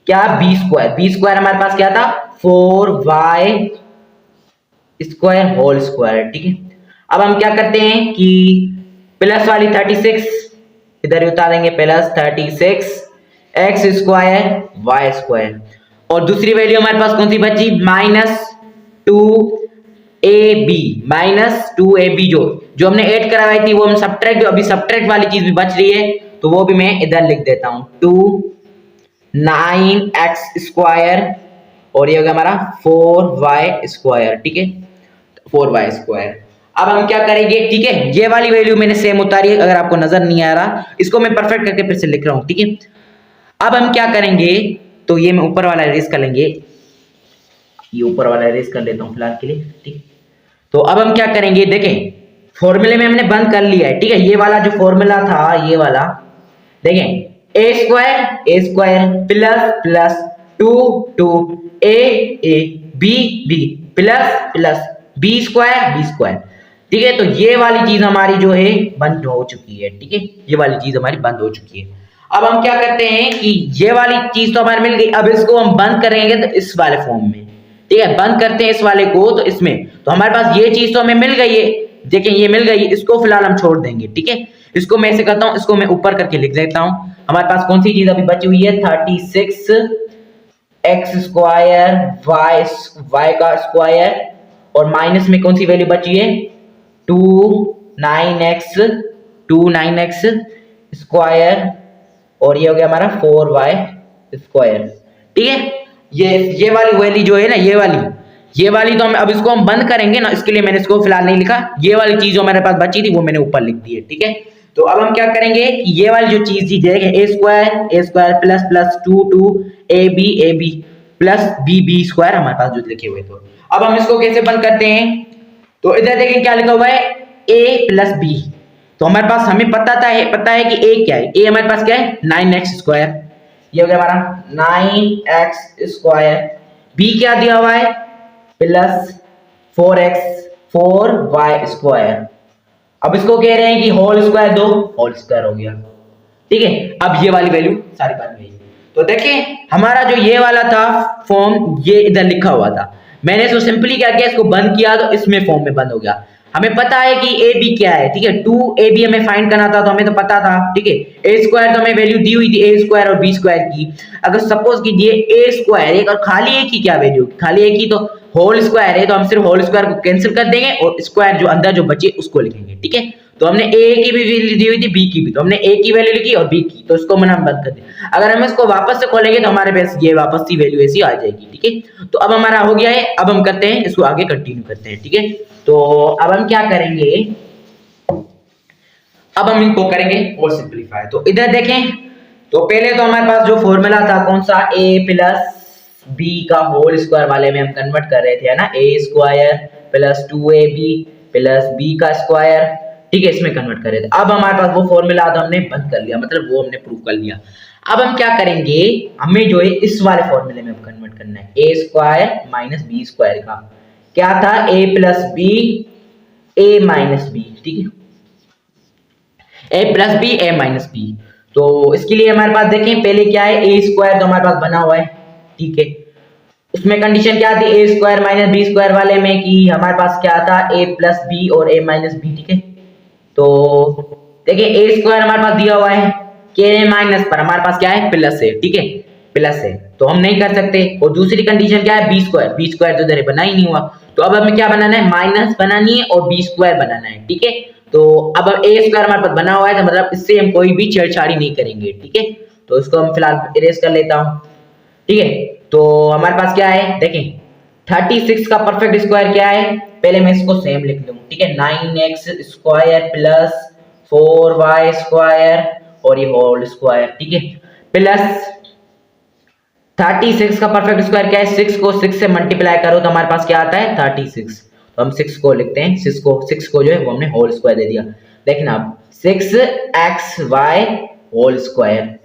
क्या, b स्क्वायर हमारे पास क्या था, 4y स्क्वायर होल स्क्वायर। ठीक है, अब हम क्या करते हैं कि प्लस वाली 36 इधर उतारेंगे, plus 36 x square y square, और दूसरी वैल्यू हमारे पास कौन सी बची, माइनस 2ab माइनस 2ab जो हमने ऐड करवाई थी वो हम सब्ट्रैक्ट, अभी सब्ट्रैक्ट वाली चीज भी बच रही है तो वो भी मैं इधर लिख देता हूं 9x स्क्वायर और ये हो गया हमारा 4y स्क्वायर, ठीक है 4y स्क्वायर। अब हम क्या करेंगे, ठीक है ये वाली वैल्यू मैंने सेम उतारी है, अगर आपको नजर नहीं आ रहा इसको मैं परफेक्ट करके फिर से लिख रहा हूं, ठीक है। अब हम क्या करेंगे, तो ये मैं ऊपर वाला इरेज कर लेंगे, ये ऊपर वाला इरेज कर लेता हूं फिलहाल के लिए, ठीक। तो अब हम क्या करेंगे, देखें फॉर्मूले में हमने बंद कर लिया है, ठीक है ये वाला जो फॉर्मूला था ये वाला, देखें A square plus plus 2 A B B plus plus B square, ठीक है। तो ये वाली चीज हमारी जो है बंद हो चुकी है, ठीक है ये वाली चीज हमारी बंद हो चुकी है। अब हम क्या करते हैं कि ये वाली चीज तो हमारे मिल गई, अब इसको हम बंद करेंगे तो इस वाले फॉर्म में, ठीक है बंद करते हैं इस वाले को तो इसमें, तो हमारे पास ये चीज तो हमें मिल गई है, देखें ये मिल गई, इसको फिलहाल हम छोड़ देंगे, ठीक है। इसको मैं ऐसे करता हूं, इसको मैं ऊपर करके लिख देता हूं। हमारे पास कौन सी चीज अभी बची हुई है, 36x स्क्वायर y का स्क्वायर और माइनस में कौन सी वैल्यू बची है 29x स्क्वायर और ये हो गया हमारा 4y स्क्वायर, ठीक है। ये वाली वैल्यू जो है ना, ये वाली तो हम अब इसको हम बंद करेंगे ना, इसके लिए मैंने इसको फिलहाल नहीं लिखा, ये वाली चीज जो मेरे पास बची थी वो मैंने ऊपर लिख दी है, ठीक है। तो अब हम क्या करेंगे कि ये वाली जो चीज थी A square plus plus 2 A B plus B square हमारे पास जो लिखे हुए, तो अब हम इसको कैसे बंद करते हैं, तो इधर देखें क्या लिखा हुआ है ए प्लस बी, तो हमारे पास हमें पता है कि ए क्या है, ए हमारे पास क्या है 9x स्क्वायर, ये हो गया हमारा 9x स्क्वायर, बी क्या दिया हुआ है प्लस 4y स्क्वायर। अब इसको कह रहे हैं कि होल स्क्वायर दो, होल स्क्वायर हो गया, ठीक है। अब ये वाली वैल्यू सारी बन गई, तो देखिए हमारा जो ये वाला था फॉर्म ये इधर लिखा हुआ था, मैंने इसको सिंपली क्या किया इसको बंद किया तो इसमें फॉर्म में बंद हो गया। हमें पता है कि ए बी क्या है, ठीक है 2ab हमें फाइंड करना था तो हमें तो पता था, ठीक है ए स्क्वायर तो हमें वैल्यू दी हुई थी ए स्क्वायर और बी स्क्वायर की, अगर सपोज कीजिए ए स्क्वायर एक और खाली एक की क्या वैल्यू, खाली एक की तो होल स्क्वायर है तो हम सिर्फ होल स्क्वायर को कैंसिल कर देंगे और स्क्वायर जो अंदर जो बचे उसको लिखेंगे, ठीक है। तो हमने ए की भी वैल्यू दी हुई थी बी की भी, तो हमने ए की वैल्यू लिखी और बी की, तो इसको मैंने हम बंद कर दिया। अगर हम इसको वापस से खोलेंगे तो हमारे पास ये वापस सी वैल्यू ऐसी आ जाएगी, ठीक है। तो अब हमारा हो गया है, अब हम करते हैं इसको आगे कंटिन्यू करते हैं, ठीक है। तो अब हम क्या करेंगे, अब हम इनको करेंगे और सिंपलीफाई। तो इधर देखें, तो पहले तो हमारे पास जो फॉर्मूला था कौन सा a प्लस बी का होल स्क्वायर वाले में हम कन्वर्ट कर रहे थे, है ना a square plus 2ab plus b का स्क्वायर, ठीक है इसमें कन्वर्ट कर रहे थे। अब हमारे पास वो फॉर्मूला था हमने बंद कर लिया, मतलब वो हमने प्रूव कर लिया। अब हम क्या करेंगे, हमें जो है इस वाले फॉर्मूले में कन्वर्ट करना है, a square minus B square का क्या था a plus B A minus B, ठीक है a plus B A minus B. तो इसके लिए हमारे पास देखें पहले क्या है a स्क्वायर तो हमारे पास बना हुआ है, ठीक है उसमें कंडीशन क्या थी a square minus B square वाले में कि हमारे पास क्या था a प्लस बी और a माइनस बी, ठीक है। तो देखिए a स्क्वायर हमारे पास दिया हुआ है के माइनस पर हमारे पास क्या है प्लस है, ठीक है प्लस है तो हम नहीं कर सकते, और दूसरी कंडीशन क्या है बी स्क्वायर तो इधर बना ही नहीं हुआ, तो अब हमें क्या बनाना है माइनस बनानी है और बी स्क्वायर बनाना है, ठीक है। तो अब ए स्क्वायर हमारे पास बना हुआ है तो मतलब इससे हम कोई भी छेड़छाड़ी नहीं करेंगे, ठीक है। तो इसको हम फिलहाल इरेज कर लेता हूं, ठीक है। तो हमारे पास क्या है देखें 36 का परफेक्ट स्क्वायर क्या है, पहले मैं इसको सेम लिख लूं, ठीक है 9x square plus 4y square और ये होल स्क्वायर, ठीक है प्लस 36 का परफेक्ट स्क्वायर क्या है 6 को 6 से मल्टीप्लाई करो तो हमारे पास क्या आता है 36, तो हम 6 को लिखते हैं 6 को जो है वो हमने होल स्क्वायर दे दिया। देखना अब 6xy होल स्क्वायर,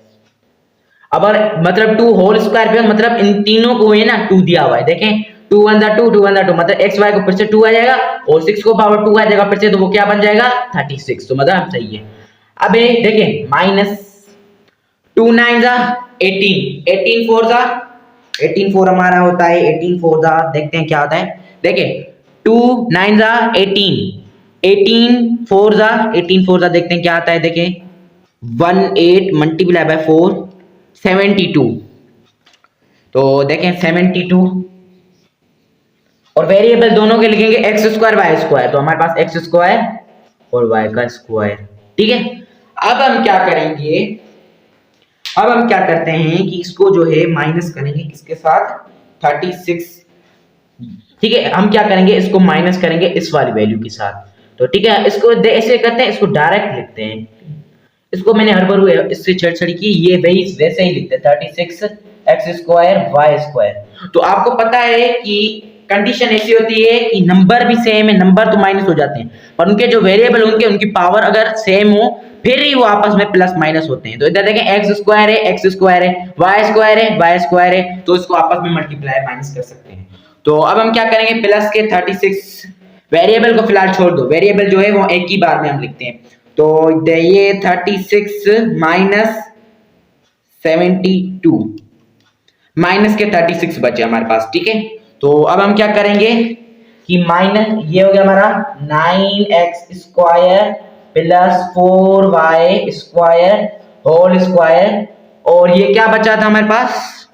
अब मतलब 2 होल स्क्वायर पे मतलब इन तीनों को है ना 2 दिया हुआ है, देखें 2 1 जा 2 2 1 जा 2 मतलब xy को फिर से 2 आ जाएगा और 6 को पावर 2 आ जाएगा फिर से, तो वो क्या बन जाएगा 36, तो मतलब सही है। अब देखें माइनस 2 9 जा 18 18 4 जा 18 4 हमारा होता है 18 4 जा, देखते हैं क्या आता है, देखें 2 9 जा 18 18 4 जा 18 4 जा, देखते हैं क्या आता है, देखें 18 मल्टीप्लाई बाय 4 72, तो देखें 72 और वेरिएबल दोनों के लिखेंगे एक्स स्क्वायर वाई स्क्वायर, तो हमारे पास एक्स स्क्वायर और वाई का स्क्वायर। ठीक है, अब हम क्या करेंगे, अब हम क्या करते हैं कि इसको जो है माइनस करेंगे किसके साथ, 36। ठीक है, हम क्या करेंगे, इसको माइनस करेंगे इस वाली वैल्यू के साथ। तो ठीक है, इसको ऐसे करते हैं, इसको डायरेक्ट लिखते हैं। इसको मैंने हर बार इससे छेड़छाड़ी की, ये वही वैसे ही लिखते हैं 36 एक्स स्क्वायर वाई स्क्वायर। तो आपको पता है कि कंडीशन ऐसी होती है कि नंबर भी सेम है, नंबर तो माइनस हो जाते हैं, पर उनके जो वेरिएबल उनकी पावर अगर सेम हो फिर ही वो आपस में प्लस माइनस होते हैं। तो इधर देखें एक्स स्क्वायर है, एक्स स्क्वायर है, वाई स्क्वायर है, वाई स्क्वायर है, तो इसको आपस में मल्टीप्लाई माइनस कर सकते हैं। तो अब हम क्या करेंगे, प्लस के 36, वेरिएबल को फिलहाल छोड़ दो, वेरिएबल जो है वो एक ही बार में हम लिखते हैं। तो ये 36 माइनस 72, माइनस के 36 बचे हमारे पास। ठीक है, तो अब हम क्या करेंगे कि माइनस, ये हो गया हमारा 9x square plus 4y square whole square, और ये क्या बचा था हमारे पास,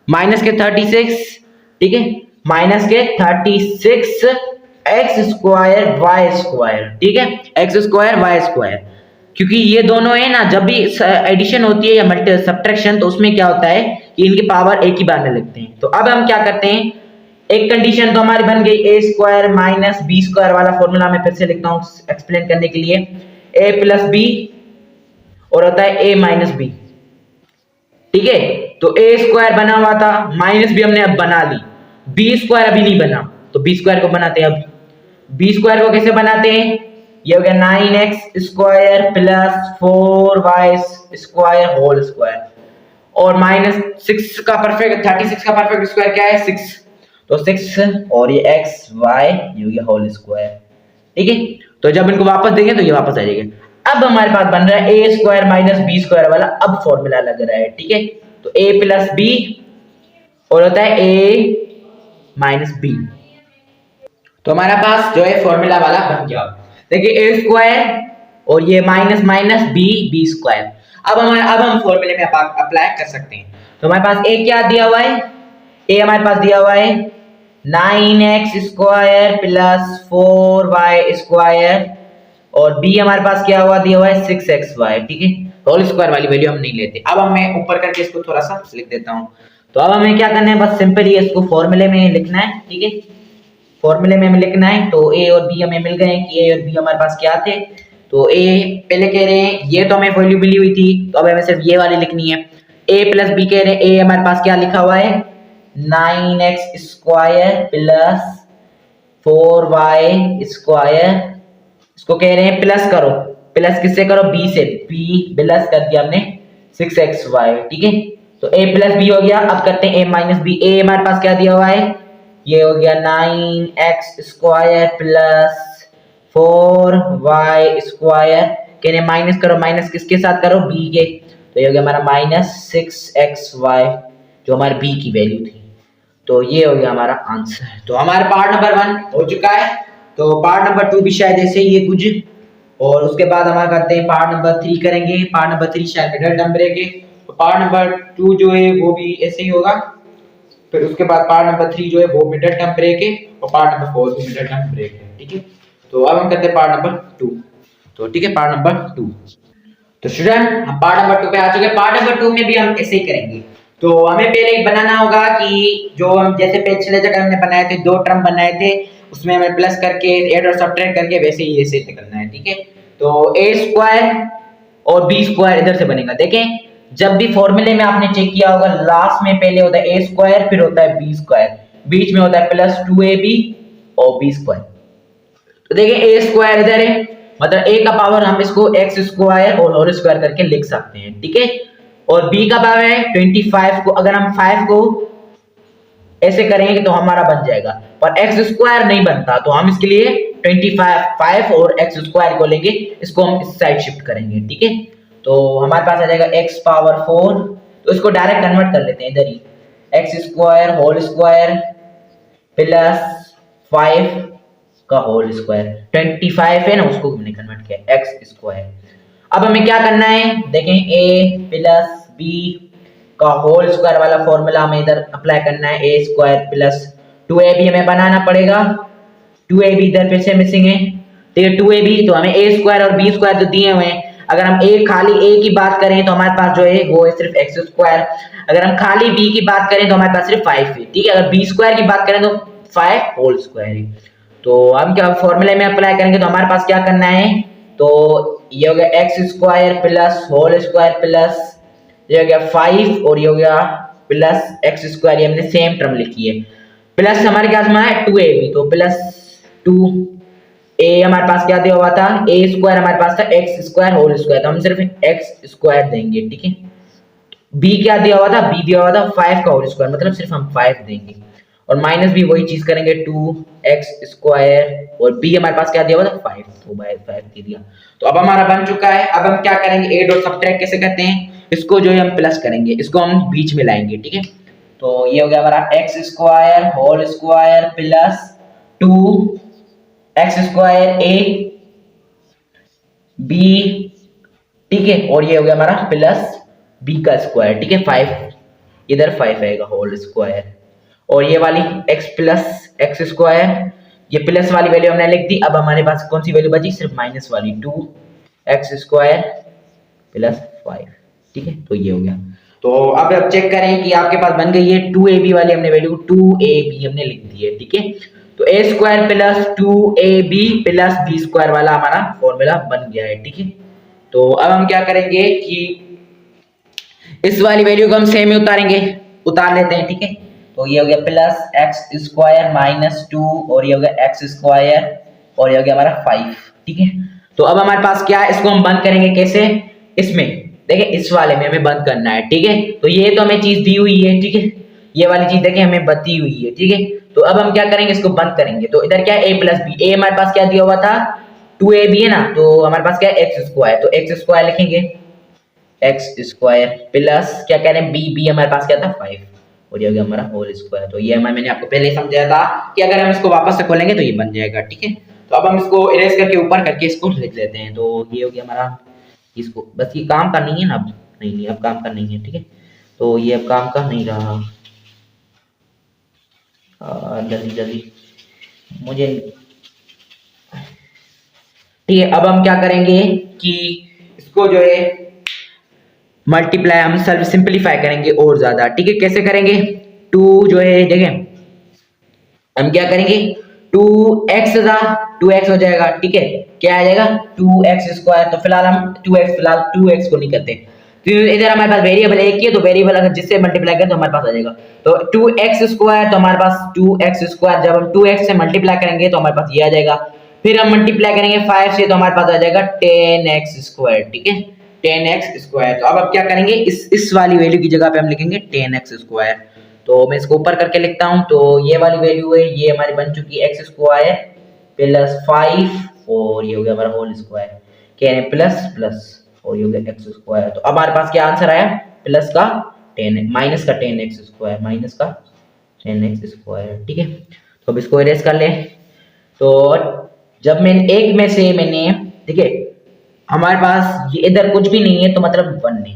माइनस के 36। ठीक है, माइनस के 36 एक्स स्क्वायर वाई स्क्वायर। ठीक है, एक्स स्क्वायर वाई स्क्वायर, क्योंकि ये दोनों है ना, जब भी एडिशन होती है या मल्टी सब्ट्रैक्शन, तो उसमें क्या होता है कि इनकी पावर एक ही बार में लिखते हैं। तो अब हम क्या करते हैं, एक कंडीशन तो हमारी बन गई ए स्क्वायर माइनस बी स्क्वायर वाला फॉर्मूला मैं फिर से लिखता हूँ एक्सप्लेन करने के लिए, ए प्लस बी और होता है ए माइनस बी। ठीक है, तो ए स्क्वायर बना हुआ था, माइनस बी हमने अब बना ली, बी स्क्वायर अभी नहीं बना, तो बी स्क्वायर को बनाते हैं। अब बी स्क्वायर को कैसे बनाते हैं, ये हो गया 9x square plus 4y square whole square, और माइनस 6 का परफेक्ट, 36 का परफेक्ट स्क्वायर क्या है, 6, तो 6 और ये x y ये हो गया होल स्क्वायर। ठीक है, तो जब इनको वापस देंगे तो ये वापस आ जाएगा। अब हमारे पास बन रहा है A square minus B square वाला, अब फॉर्मूला लग रहा है। ठीक है, तो a प्लस बी और होता है a माइनस बी, तो हमारा पास जो है फॉर्मूला वाला बन गया। देखिए ए स्क्वायर और ये माइनस माइनस बी स्क्वायर, अब हम फॉर्मूले में अप्लाई कर सकते हैं। तो हमारे पास ए क्या दिया हुआ है, ए हमारे पास दिया हुआ है 9x square plus 4y square, और बी हमारे पास क्या हुआ दिया हुआ है 6xy। ठीक है, होल स्क्वायर वाली वैल्यू हम नहीं लेते। अब मैं ऊपर करके इसको थोड़ा सा लिख देता हूँ। तो अब हमें क्या करना है, बस सिंपली इसको फॉर्मूले में लिखना है। ठीक है, फॉर्मूले में हमें लिखना है। तो ए और बी हमें मिल गए कि ए और बी हमारे पास क्या थे, तो ए पहले कह रहे हैं ये तो हमें वैल्यू मिली हुई थी, तो अब हमें सिर्फ ये वाली लिखनी है। ए प्लस बी कह रहे हैं, ए हमारे पास क्या लिखा हुआ है 9x square plus 4y square, इसको कह रहे हैं प्लस करो, प्लस किससे करो, बी से, बी प्लस कर दिया हमने 6xy। ठीक है, तो a प्लस बी हो गया। अब करते हैं a माइनस बी, a हमारे पास क्या दिया हुआ है, ये हो गया 9x square plus 4y square, कह रहे माइनस करो, माइनस किसके साथ करो, b के, तो ये हो गया हमारा माइनस 6xy जो हमारे b की वैल्यू थी। तो ये हो गया हमारा आंसर। तो हमारा पार्ट नंबर 1 हो चुका है। तो पार्ट नंबर 2 भी शायद ऐसे ही है कुछ, और उसके बाद हम करते हैं पार्ट नंबर 3 करेंगे। पार्ट नंबर 3 शायद मिडल टर्म ब्रेक है, तो पार्ट नंबर 2 जो है वो भी ऐसे ही होगा। फिर उसके बाद पार्ट नंबर 3 जो है वो मिडल टर्म ब्रेक है, और पार्ट नंबर 4 भी मिडल टर्म ब्रेक है। ठीक है, तो अब हम करते हैं पार्ट नंबर 2। तो ठीक है, पार्ट नंबर 2। तो स्टूडेंट हम पार्ट नंबर 2 पे आ चुके हैं। पार्ट नंबर 2 में भी हम ऐसे ही करेंगे। तो हमें पहले बनाना होगा कि जो हम जैसे पिछले जगह हमने बनाए थे, 2 टर्म बनाए थे, उसमें हमें प्लस करके ऐड और सब्ट्रैक्ट करके वैसे ही ऐसे करना है। ठीक है, तो a स्क्वायर और b स्क्वायर इधर से बनेगा। देखें, जब भी फॉर्मूले में आपने चेक किया होगा, लास्ट में पहले होता है a स्क्वायर, फिर होता है b स्क्वायर, बीच में होता है प्लस 2ab और b स्क्वायर। तो देखिए a स्क्वायर इधर है, मतलब a का पावर हम इसको x स्क्वायर और होल स्क्वायर करके लिख सकते हैं। ठीक है, और b का पावर है 25 को, अगर हम 5 को ऐसे करेंगे तो हमारा बन जाएगा, पर x स्क्वायर नहीं बनता, तो हम इसके लिए 5 और x स्क्वायर को लेंगे, इसको हम इस साइड शिफ्ट करेंगे। ठीक है, तो हमारे पास आ जाएगा x पावर 4, तो इसको डायरेक्ट कन्वर्ट कर लेते हैं इधर ही, x square whole square plus 5 का होल स्क्वायर, 25 है ना, उसको हमने कन्वर्ट किया x स्क्वायर। अब हमें क्या करना है, देखें a प्लस b का होल स्क्वायर वाला फॉर्मूला हमें इधर अप्लाई करना है, a स्क्वायर प्लस 2ab हमें बनाना पड़ेगा, 2ab इधर फिर से मिसिंग है, तो ये 2ab, तो हमें a स्क्वायर और b स्क्वायर जो दिए हुए हैं, अगर हम खाली a की बात करें तो हमारे पास जो है वो है सिर्फ x स्क्वायर, अगर हम खाली b की बात करें तो हमारे पास सिर्फ 5 है, ठीक है। अगर b स्क्वायर की बात करें तो 5 होल स्क्वायर है। तो हम क्या फॉर्मूले में अप्लाई करेंगे, तो हमारे पास क्या करना है, तो ये हो गया X square plus whole square plus ये हो गया 5 और ये हो गया प्लस एक्स स्क्वायर, ये हमने सेम टर्म लिखी है, प्लस हमारे पास में है 2ab, तो प्लस 2a हमारे पास क्या दिया हुआ था, a स्क्वायर हमारे पास था एक्स स्क्वायर होल स्क्वायर, तो हम सिर्फ एक्स स्क्वायर देंगे, ठीक है। b क्या दिया हुआ था, b दिया हुआ था 5 का होल स्क्वायर, मतलब सिर्फ हम 5 देंगे, और माइनस भी वही चीज करेंगे 2x स्क्वायर, और b हमारे पास क्या दिया हुआ था 5, तो बाय 5 दे दिया। तो अब हमारा बन चुका है। अब हम क्या करेंगे, ऐड और सब्ट्रैक्ट कैसे करते हैं, इसको जो है हम प्लस करेंगे, इसको हम बीच में लाएंगे, ठीक है। तो ये हो गया हमारा x square whole square plus 2x square a b, ठीक है, और ये हो गया हमारा प्लस b का स्क्वायर, ठीक है, 5 इधर 5 आएगा होल स्क्वायर, और ये वाली x प्लस एक्स स्क्वायर, ये प्लस वाली वैल्यू हमने लिख दी। अब हमारे पास कौन सी वैल्यू बची, सिर्फ माइनस वाली 2x स्क्वायर प्लस 5, ठीक है। तो ये हो गया। तो अब चेक करें कि आपके पास बन गई है 2ab वाली हमने वैल्यू 2ab हमने लिख दी है, ठीक है। तो a square plus 2ab plus b square वाला हमारा फॉर्मूला बन गया है, ठीक है। तो अब हम क्या करेंगे कि इस वाली वैल्यू को हम सेम में उतार लेते हैं, ठीक है। तो ये हो गया प्लस एक्स स्क्वायर माइनस 2 और ये हो गया एक्स स्क्वायर और ये हो गया हमारा 5, ठीक है। तो अब हमारे पास क्या है, इसको हम बंद करेंगे कैसे, इसमें देखिए इस वाले में हमें बंद करना है, ठीक है। तो ये तो हमें चीज दी हुई है, ठीक है, ये वाली चीज देखिए हमें बती हुई है, ठीक है। तो अब हम क्या करेंगे, इसको बंद करेंगे। तो इधर क्या है a प्लस बी, ए हमारे पास क्या दिया हुआ था 2ab है ना, तो हमारे पास क्या है एक्स स्क्वायर, तो एक्स स्क्वायर लिखेंगे एक्स स्क्वायर प्लस क्या कह रहे हैं बी हमारे पास क्या था 5 और ये हो गया हमारा होल स्क्वायर। तो ये मैंने आपको पहले ही समझाया था कि अगर हम इसको वापस से खोलेंगे तो ये बन जाएगा, ठीक है। तो अब हम इसको इरेज करके ऊपर करके इसको लिख लेते हैं। तो ये हो गया हमारा, इसको बस ये काम का नहीं है ना, अब नहीं अब काम का नहीं है, ठीक है। तो ये अब काम का नहीं रहा, जल्दी जल्दी मुझे, ठीक है। अब हम क्या करेंगे कि इसको जो है मल्टीप्लाई हम सिंपलीफाई करेंगे और ज्यादा, ठीक है। कैसे करेंगे, 2 जो है देखें हम क्या करेंगे 2x हो जाएगा, ठीक है। क्या आ जाएगा 2x स्क्वायर, तो फिलहाल हम 2x को नहीं करते, तो इधर हमारे पास वेरिएबल एक ही है, तो वेरिएबल अगर जिससे मल्टीप्लाई करें तो हमारे पास आ जाएगा। तो 2x स्क्वायर, तो हमारे पास 2x स्क्वायर, जब हम 2x से मल्टीप्लाई करेंगे तो हमारे पास ये आ जाएगा, फिर हम मल्टीप्लाई करेंगे 5 से तो हमारे पास आ जाएगा 10x स्क्वायर, ठीक है, 10x स्क्वायर। तो अब क्या करेंगे, इस वाली वैल्यू की जगह पे हम लिखेंगे 10x स्क्वायर। तो मैं इसको ऊपर करके लिखता हूं, तो ये वाली वैल्यू है, ये हमारी बन चुकी है x स्क्वायर प्लस 5 और ये हो गया हमारा होल स्क्वायर, क्या है प्लस प्लस और ये हो गया x स्क्वायर। तो अब हमारे पास क्या आंसर आया, प्लस का 10 माइनस का 10x स्क्वायर माइनस का 10x स्क्वायर, ठीक है। तो अब इसको इरेज कर ले। तो जब मैंने एक में से मैंने, ठीक है, हमारे पास ये इधर कुछ भी नहीं है तो मतलब 1 नहीं,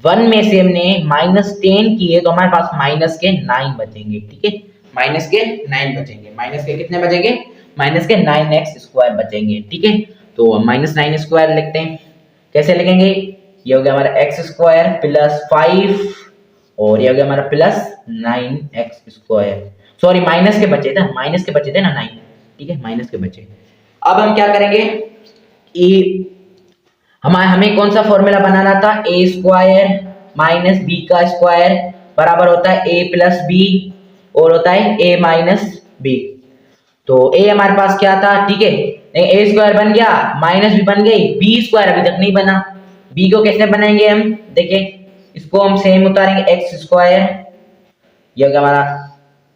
1 में से हमने -10 किए तो हमारे पास माइनस के 9 बचेंगे, ठीक है, माइनस के 9 बचेंगे, माइनस के कितने बचेंगे, माइनस के 9x स्क्वायर बचेंगे, ठीक है। तो -9 स्क्वायर लिखते हैं, कैसे लिखेंगे, ये हो गया हमारा x स्क्वायर प्लस 5 और ये हो गया हमारा plus 9x square, sorry minus के बचे थे, माइनस के बचे थे ना 9, ठीक है, माइनस के बचे। अब हम क्या करेंगे, हमें कौन सा फॉर्मूला बनाना था, ए स्क्वायर माइनस बी का स्क्वायर बराबर होता है ए प्लस बी और होता है ए माइनस बी। तो ए हमारे पास क्या था, ठीक है, ए स्क्वायर बन गया, माइनस बी बन गई, बी स्क्वायर अभी तक नहीं बना, बी को कैसे बनाएंगे हम, देखिए इसको हम सेम उतारेंगे एक्स स्क्वायर, ये होगा हमारा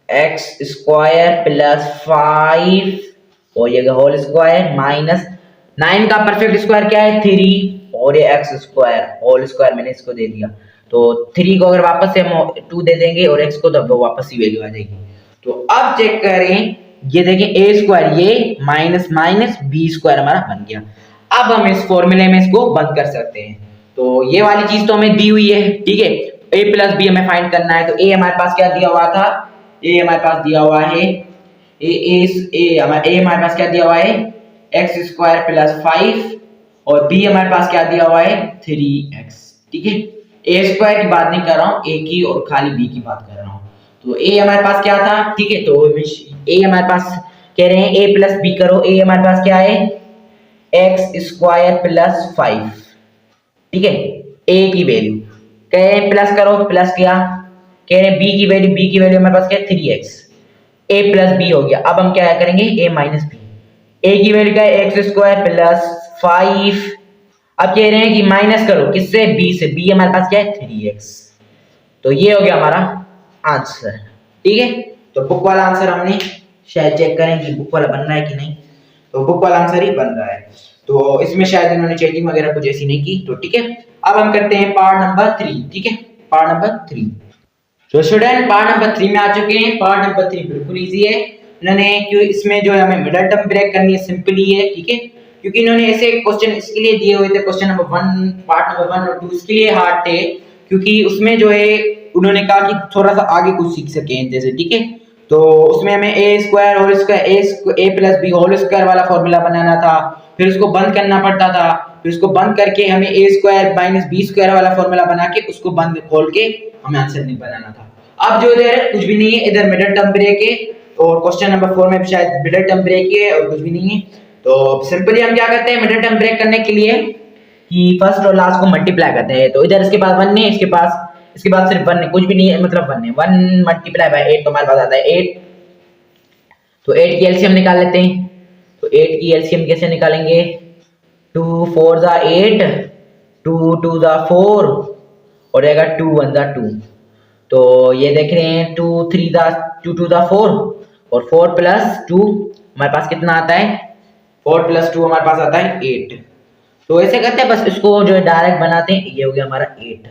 एक्स स्क्वायर प्लस 5 और ये होल स्क्वायर माइनस 9 का परफेक्ट स्क्वायर क्या है 3 और ये एक्स स्क्वायर होल स्क्वायर मैंने इसको दे दिया। तो 3 को अगर वापस से हम 2 दे देंगे और x को तो वापस ही वैल्यू आ जाएगी। तो अब चेक करें, ये देखें a स्क्वायर ये माइनस माइनस b स्क्वायर हमारा बन गया। अब हम इस फॉर्मूले में इसको बंद कर सकते हैं। तो ये वाली चीज तो हमें दी हुई है, ठीक है, a प्लस बी हमें फाइंड करना है। तो a हमारे पास क्या दिया हुआ था, ए हमारे पास दिया हुआ है हमारे पास क्या दिया हुआ है एक्स स्क्वायर प्लस 5 और बी हमारे पास क्या दिया हुआ है 3x। ठीक है, ए स्क्वायर की बात नहीं कर रहा हूँ, ए की और खाली बी की बात कर रहा हूँ। तो ए हमारे पास क्या था, ठीक है, तो ए हमारे पास कह रहे हैं ए प्लस बी करो, ए हमारे पास क्या है एक्स स्क्वायर प्लस 5। ठीक है, ए की वैल्यू कह रहे हैं प्लस करो, प्लस किया, कह रहे हैं बी की वैल्यू हमारे पास क्या है 3x, ए प्लस बी हो गया। अब हम क्या करेंगे ए माइनस बी, ए की वैल्यू क्या है एक्स स्क्वायर प्लस 5। अब कह रहे हैं कि माइनस करो किससे, बी से, बी हमारे पास क्या है 3x। तो ये हो गया हमारा आंसर। ठीक है, तो बुक वाला आंसर हमने शायद चेक करें कि बुक वाला बन रहा है कि नहीं, तो बुक वाला आंसर ही बन रहा है, तो इसमें शायद इन्होंने चेकिंग वगैरह कुछ ऐसी नहीं की। तो ठीक है, अब हम करते हैं पार्ट नंबर 3। ठीक है, पार्ट नंबर 3। तो स्टूडेंट पार्ट नंबर 3 में आ चुके हैं। पार्ट नंबर 3 बिल्कुल इजी है, इन्होंने क्यों इसमें जो है हमें मिडिल टर्म ब्रेक करनी है, सिंपल ही है। ठीक है, क्योंकि इन्होंने ऐसे क्वेश्चन इसके लिए दिए हुए थे, क्वेश्चन नंबर 1 पार्ट नंबर 1 और 2 इसके लिए हार्ड थे, क्योंकि उसमें जो है उन्होंने कहा कि थोड़ा सा आगे कुछ सीख सकें जैसे। ठीक है, तो उसमें हमें ए स्क्वायर होल स्क्वायर ए प्लस बी होल स्क्वायर वाला फॉर्मूला बनाना था, फिर उसको बंद करना पड़ता था, फिर उसको बंद करके हमें ए स्क्वायर माइनस बी स्क्वायर वाला फॉर्मूला बना के उसको बंद खोल के हमें आंसर नहीं बनाना था। अब जो इधर कुछ भी नहीं है, इधर मिडिल टर्म ब्रेक है और क्वेश्चन नंबर 4 में भी शायद मिडिल टर्म ब्रेक ही है और कुछ भी नहीं है। तो सिंपली हम क्या करते हैं मिडिल टर्म ब्रेक करने के लिए कि फर्स्ट और लास्ट को मल्टीप्लाई करते हैं। तो इधर इसके पास 1 है, इसके पास सिर्फ 1 है, कुछ भी नहीं है, मतलब 1 है, 1 मल्टीप्लाई बाय 8 तो हमारे पास आता है 8। तो 8 की एलसीएम निकाल लेते हैं। तो 8 की एलसीएम कैसे निकालेंगे, 2 4 जा 8, 2 2 जा 4 और रहेगा 2 1 जा 2। तो ये देख रहे हैं 2 3 जा 2 2 जा 4 और 4 प्लस 2 हमारे पास कितना आता है, 4 प्लस 2 हमारे पास आता है 8। तो ऐसे करते हैं, बस इसको जो है डायरेक्ट बनाते हैं, ये हो गया हमारा 8।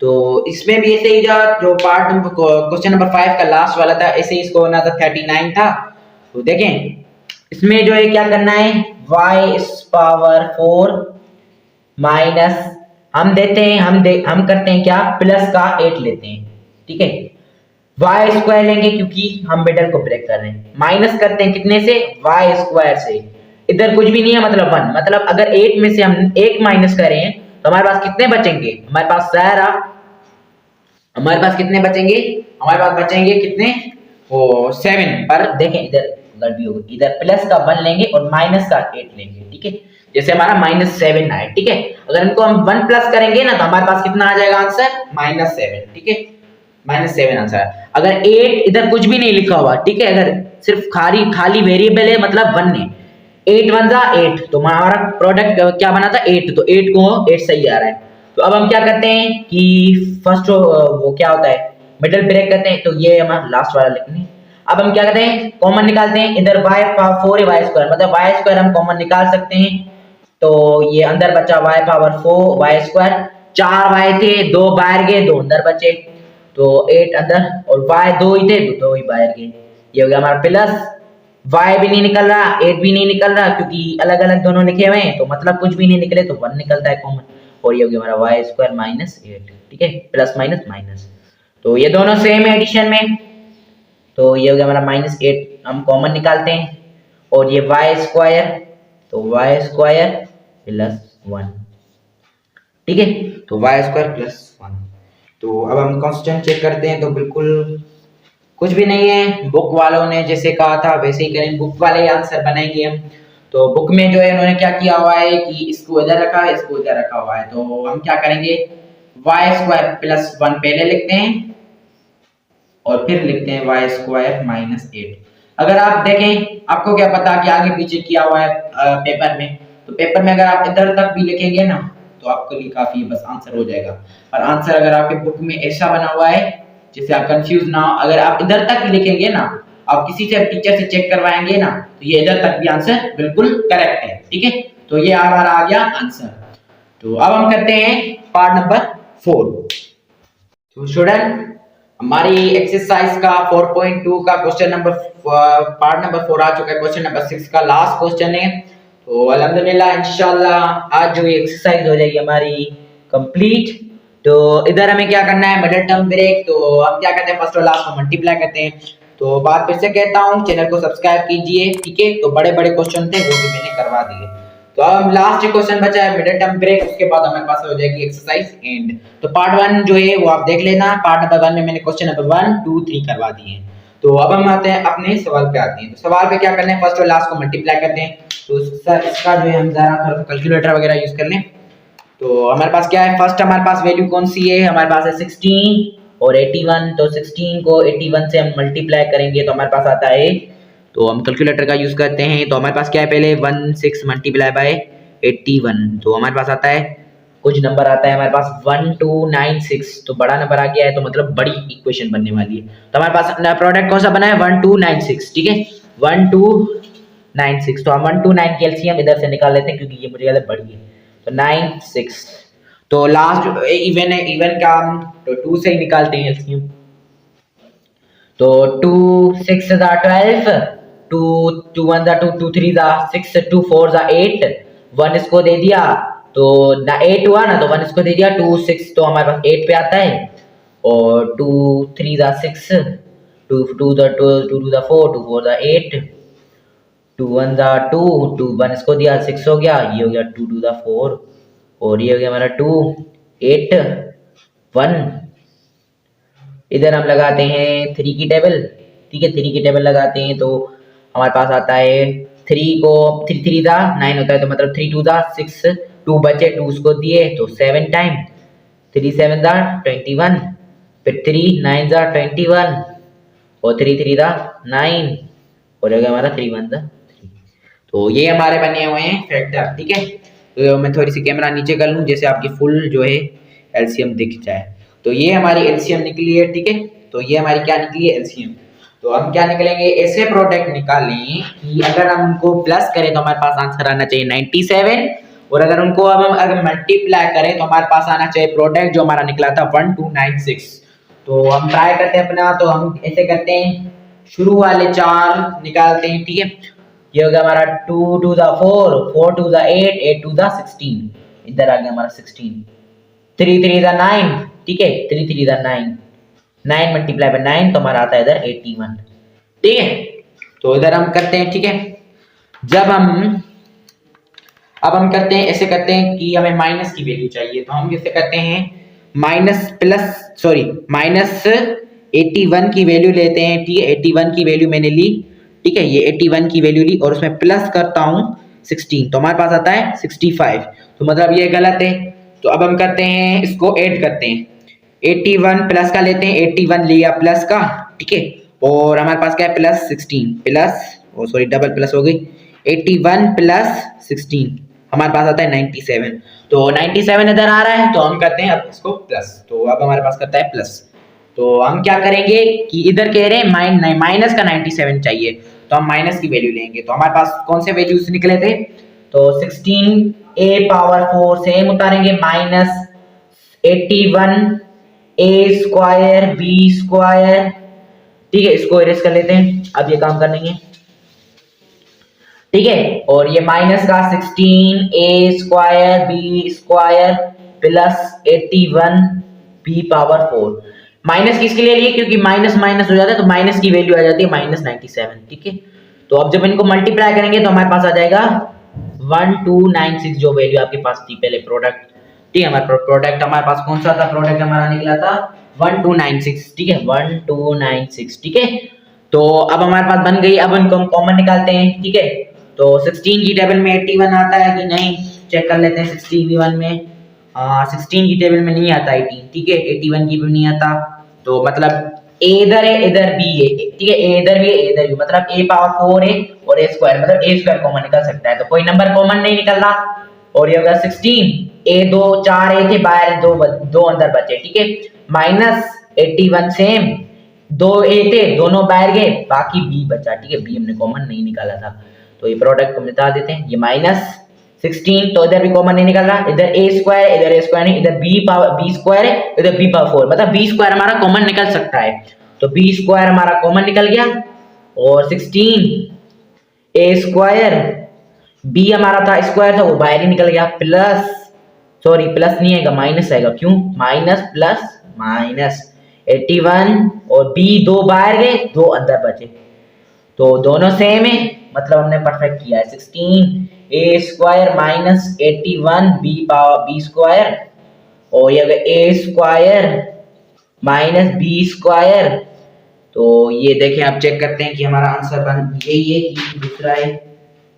तो इसमें भी ऐसे ही जो पार्ट नंबर क्वेश्चन नंबर 5 का लास्ट वाला था, ऐसे ही इसको होना था 39 था। तो देखें इसमें जो है क्या करना है, y पावर 4 माइनस हम देते हैं हम करते हैं क्या, प्लस का 8 लेते हैं। ठीक है, वाई स्क्वायर लेंगे क्योंकि हम मिडल को ब्रेक कर रहे हैं, माइनस करते हैं कितने से, वाई स्क्वायर से, इधर कुछ भी नहीं है मतलब 1, मतलब अगर 8 में से हम 1 माइनस करें तो हमारे पास कितने बचेंगे, हमारे पास सारा हमारे पास कितने बचेंगे, हमारे पास बचेंगे कितने, वो 7। पर देखें इधर गलती हो गई, इधर प्लस का 1 लेंगे और माइनस का 8 लेंगे। ठीक है, जैसे हमारा -7 आए। ठीक है, अगर इनको हम 1 प्लस करेंगे ना तो हमारे पास कितना आ जाएगा आंसर, -7। ठीक है, -7 आंसर है। अगर 8 इधर कुछ भी नहीं लिखा हुआ, ठीक है, अगर सिर्फ खाली वेरिएबल है मतलब 1 है, 8 1 जा 8, तो हमारा प्रोडक्ट क्या बना था 8, तो 8 को 8 सही आ रहा है। तो अब हम क्या करते हैं कि फर्स्ट वो क्या होता है मिडिल ब्रेक करते हैं, तो ये हमारा लास्ट वाला लिखने। अब हम क्या करते हैं कॉमन निकालते हैं, इधर y पावर 4 है, y स्क्वायर मतलब y स्क्वायर हम कॉमन निकाल सकते हैं। तो ये अंदर बचा y power 4 y square, 4 y थे, 2 बाहर गए, 2 अंदर बचे, तो 8 अंदर और y 2 ही थे, 2 ही बाहर गए। ये हो गया हमारा प्लस, y भी नहीं निकल रहा, 8 भी नहीं निकल रहा क्योंकि अलग अलग दोनों लिखे हुए हैं, तो मतलब कुछ भी नहीं निकले तो 1 निकलता है कॉमन, और ये हो गया हमारा y स्क्वायर -8। ठीक है, प्लस माइनस माइनस, तो ये दोनों सेम है एडिशन में, तो ये हो गया हमारा -8 हम कॉमन निकालते हैं, और ये y स्क्वायर, तो y स्क्वायर प्लस 1। ठीक है, तो y स्क्वायर प्लस 1। तो अब हम कांस्टेंट चेक करते हैं, तो बिल्कुल कुछ भी नहीं है, बुक वालों ने जैसे कहा था वैसे ही करें, बुक वाले आंसर बनाएंगे हम। तो बुक में जो है उन्होंने क्या किया हुआ है कि इसको इधर रखा है, इसको इधर रखा हुआ है, तो हम क्या करेंगे y स्क्वायर प्लस 1 पहले लिखते हैं और फिर लिखते हैं y स्क्वायर -8। अगर आप देखें आपको क्या पता कि आगे पीछे किया हुआ है पेपर में, तो पेपर में अगर आप इधर तक भी लिखेंगे ना तो आपके लिए काफी है, बस आंसर हो जाएगा। और आंसर अगर आपके बुक में ऐसा बना हुआ है जिससे आप कंफ्यूज ना हो, अगर आप इधर तक लिखेंगे ना, आप किसी से टीचर से चेक करवाएंगे ना, तो ये इधर तक भी आंसर बिल्कुल करेक्ट है। ठीक है, तो ये हमारा आ गया आंसर। तो अब हम करते हैं पार्ट नंबर 4। तो स्टूडेंट हमारी एक्सरसाइज का 4.2 का क्वेश्चन नंबर पार्ट नंबर 4 आ चुका है, क्वेश्चन नंबर 6 का लास्ट क्वेश्चन है। तो अल्हम्दुलिल्लाह इंशाल्लाह आज जो एक्सरसाइज हो जाएगी हमारी कंप्लीट। तो इधर हमें क्या करना है मिडिल टर्म ब्रेक, तो हम क्या करते हैं फर्स्ट और लास्ट को मल्टीप्लाई करते हैं। तो बात फिर से कहता हूँ, चैनल को सब्सक्राइब कीजिए, ठीक है। तो बड़े बड़े क्वेश्चन थे वो भी मैंने करवा दिए। तो अब लास्ट क्वेश्चन बचा है मिडिल टर्म ब्रेक, उसके बाद हमारे पास हो जाएगी एक्सरसाइज एंड। तो पार्ट 1 जो है वो आप देख लेना। पार्ट नंबर 1 में मैंने क्वेश्चन नंबर 1 2 3 करवा दिए हैं। तो अब हम आते हैं अपने सवाल पे आते हैं। तो सवाल पे क्या करना है, फर्स्ट और लास्ट को मल्टीप्लाई करते हैं। तो सर इसका जो है हम जरा थोड़ा कैलकुलेटर वगैरह यूज कर लें। तो हमारे पास क्या है, फर्स्ट हमारे पास वैल्यू कौन सी है, हमारे पास है 16 और 81। तो 16 को 81 से हम मल्टीप्लाई करेंगे तो हमारे पास आता है, तो हम कैलकुलेटर का यूज करते हैं। तो हमारे पास क्या है, पहले 16 मल्टीप्लाई बाय 81, तो हमारे पास आता है कुछ नंबर आता है हमारे पास 1296। तो बड़ा नंबर आ गया है, तो मतलब बड़ी इक्वेशन बनने वाली है। तो हमारे पास प्रोडक्ट कौन सा बना है, 1296, ठीक है 1296। तो हम 129 की एलसीएम इधर से निकाल लेते हैं क्योंकि ये मुझे याद है बड़ी है। तो 96, तो लास्ट इवन है, इवन का हम तो 2 से ही निकालते हैं एलसीएम। तो 2 6 12, 2 2 1 2 2 3 6, 2 4 8, 1 इसको दे दिया तो 8 हुआ ना, तो 1 इसको दे दिया 2 6, तो हमारे पास 8 पे आता है। और 2 3 6, 2 2 2 2 4, 2 4 8, 2 1 2, 2 1 इसको दिया 6 हो गया, ये हो गया 2 2 4, और ये हो गया हमारा 2 8 1। इधर हम लगाते हैं 3 की टेबल, ठीक है 3 की टेबल लगाते हैं। तो हमारे पास आता है 3 को 3 3 9 होता है, तो मतलब 3 2 6, 2 बचे 2 उसको दिए तो 7 टाइम, 3 7 21, फिर 3 9 21, और 3 3 9, और हो गया हमारा 3 1 3। तो ये हमारे बने हुए हैं फैक्टर, ठीक है। तो मैं थोड़ी सी कैमरा नीचे कर लूँ जैसे आपकी फुल जो है एलसीएम दिख जाए। तो ये हमारी एलसीएम निकली है, ठीक है। तो ये हमारी क्या निकली है, एलसीएम। तो हम क्या निकलेंगे, ऐसे प्रोडक्ट निकालें कि अगर हम उनको प्लस करें तो हमारे पास आंसर आना चाहिए 97, और अगर उनको हम अगर मल्टीप्लाई करें तो हमारे पास आना चाहिए प्रोडक्ट जो हमारा निकला था 1296। तो हम ट्राई करते हैं अपना, तो हम ऐसे करते हैं, शुरू वाले 4 निकालते हैं, ठीक है। ये हो गया हमारा 2 2 4, 4 2 8, 8 2 16, इधर आ गया हमारा 16, 3 3 9, ठीक है 3 3 9, 9 मल्टीप्लाई बाय 9 तो हमारा आता है इधर 81, ठीक है। तो इधर हम करते हैं, ठीक है। जब हम अब हम करते हैं, ऐसे करते हैं कि हमें माइनस की वैल्यू चाहिए, तो हम कैसे करते हैं, माइनस 81 की वैल्यू लेते हैं, ठीक है 81 की वैल्यू मैंने ली, ठीक है ये 81 की वैल्यू ली और उसमें प्लस करता हूं 16, तो हमारे पास आता है 65, तो मतलब ये गलत है। तो अब हम करते हैं, इसको ऐड करते हैं, 81 प्लस का लेते हैं, 81 लिया प्लस का, ठीक है, और हमारे पास क्या है प्लस 16 प्लस, ओ सॉरी डबल प्लस हो गई, 81 प्लस 16 हमारे पास आता है 97। तो 97 इधर आ रहा है, तो हम करते हैं अब इसको प्लस, तो अब हमारे पास करता है प्लस। तो हम क्या करेंगे कि इधर कह रहे हैं माइनस का 97 चाहिए, तो हम माइनस की वैल्यू लेंगे। तो हमारे पास कौन से वैल्यूज निकले थे, तो 16 a पावर 4 सेम उतारेंगे, minus 81 a square b square, ठीक है इसको इरेज कर लेते हैं, अब ये काम करना है, ठीक है। और ये माइनस का 16 a square b square plus 81 b power 4, minus किसके लिए लिए, क्योंकि माइनस माइनस हो जाता है तो माइनस की वैल्यू आ जाती है -97, ठीक है। तो अब जब इनको मल्टीप्लाई करेंगे तो हमारे पास आ जाएगा 1296, जो वैल्यू आपके पास थी पहले प्रोडक्ट, ठीक है। हमारा प्रोडक्ट हमारे पास कौन सा था, प्रोडक्ट हमारा निकला था 1296, ठीक है 1296, ठीक है। तो अब हमारे पास बन गई, अब इनको हम कॉमन निकालते हैं, ठीक है। तो 16 की टेबल में 81 आता है कि नहीं, चेक कर लेते हैं 61 में, 16 की टेबल में नहीं आता 18, ठीक है 81 की भी नहीं आता, तो मतलब a इधर है इधर b है, ठीक है a इधर भी है इधर भी, मतलब a पावर 4 है और a स्क्वायर, मतलब a स्क्वायर कॉमन निकल सकता है, तो कोई नंबर कॉमन नहीं निकल रहा, और ये होगा 16 a 2 4 a थे बाहर, दो अंदर बचे, ठीक है, माइनस 81 सेम, 2 a थे दोनों बाहर गए, बाकी b बचा, ठीक है b हमने कॉमन नहीं निकाला था, तो ये प्रोडक्ट को मिटा देते हैं, ये माइनस 16, तो इधर भी कॉमन नहीं निकल रहा, इधर a स्क्वायर इधर a स्क्वायर नहीं, इधर b स्क्वायर है इधर b पावर 4, मतलब b स्क्वायर हमारा कॉमन निकल सकता है, तो b स्क्वायर हमारा कॉमन निकल गया, और 16 a स्क्वायर b हमारा था स्क्वायर था वो बाहर ही निकल गया, प्लस सॉरी प्लस नहीं आएगा माइनस आएगा, क्यों माइनस प्लस माइनस 81 और बी दो बाहर गए, दो अंदर बचे, तो दोनों सेम है, मतलब हमने परफेक्ट किया है। 16 A square minus 81 B power B square, और ये अगर A square minus B square, तो ये देखें आप चेक करते हैं कि हमारा आंसर बन यही है कि दूसरा है।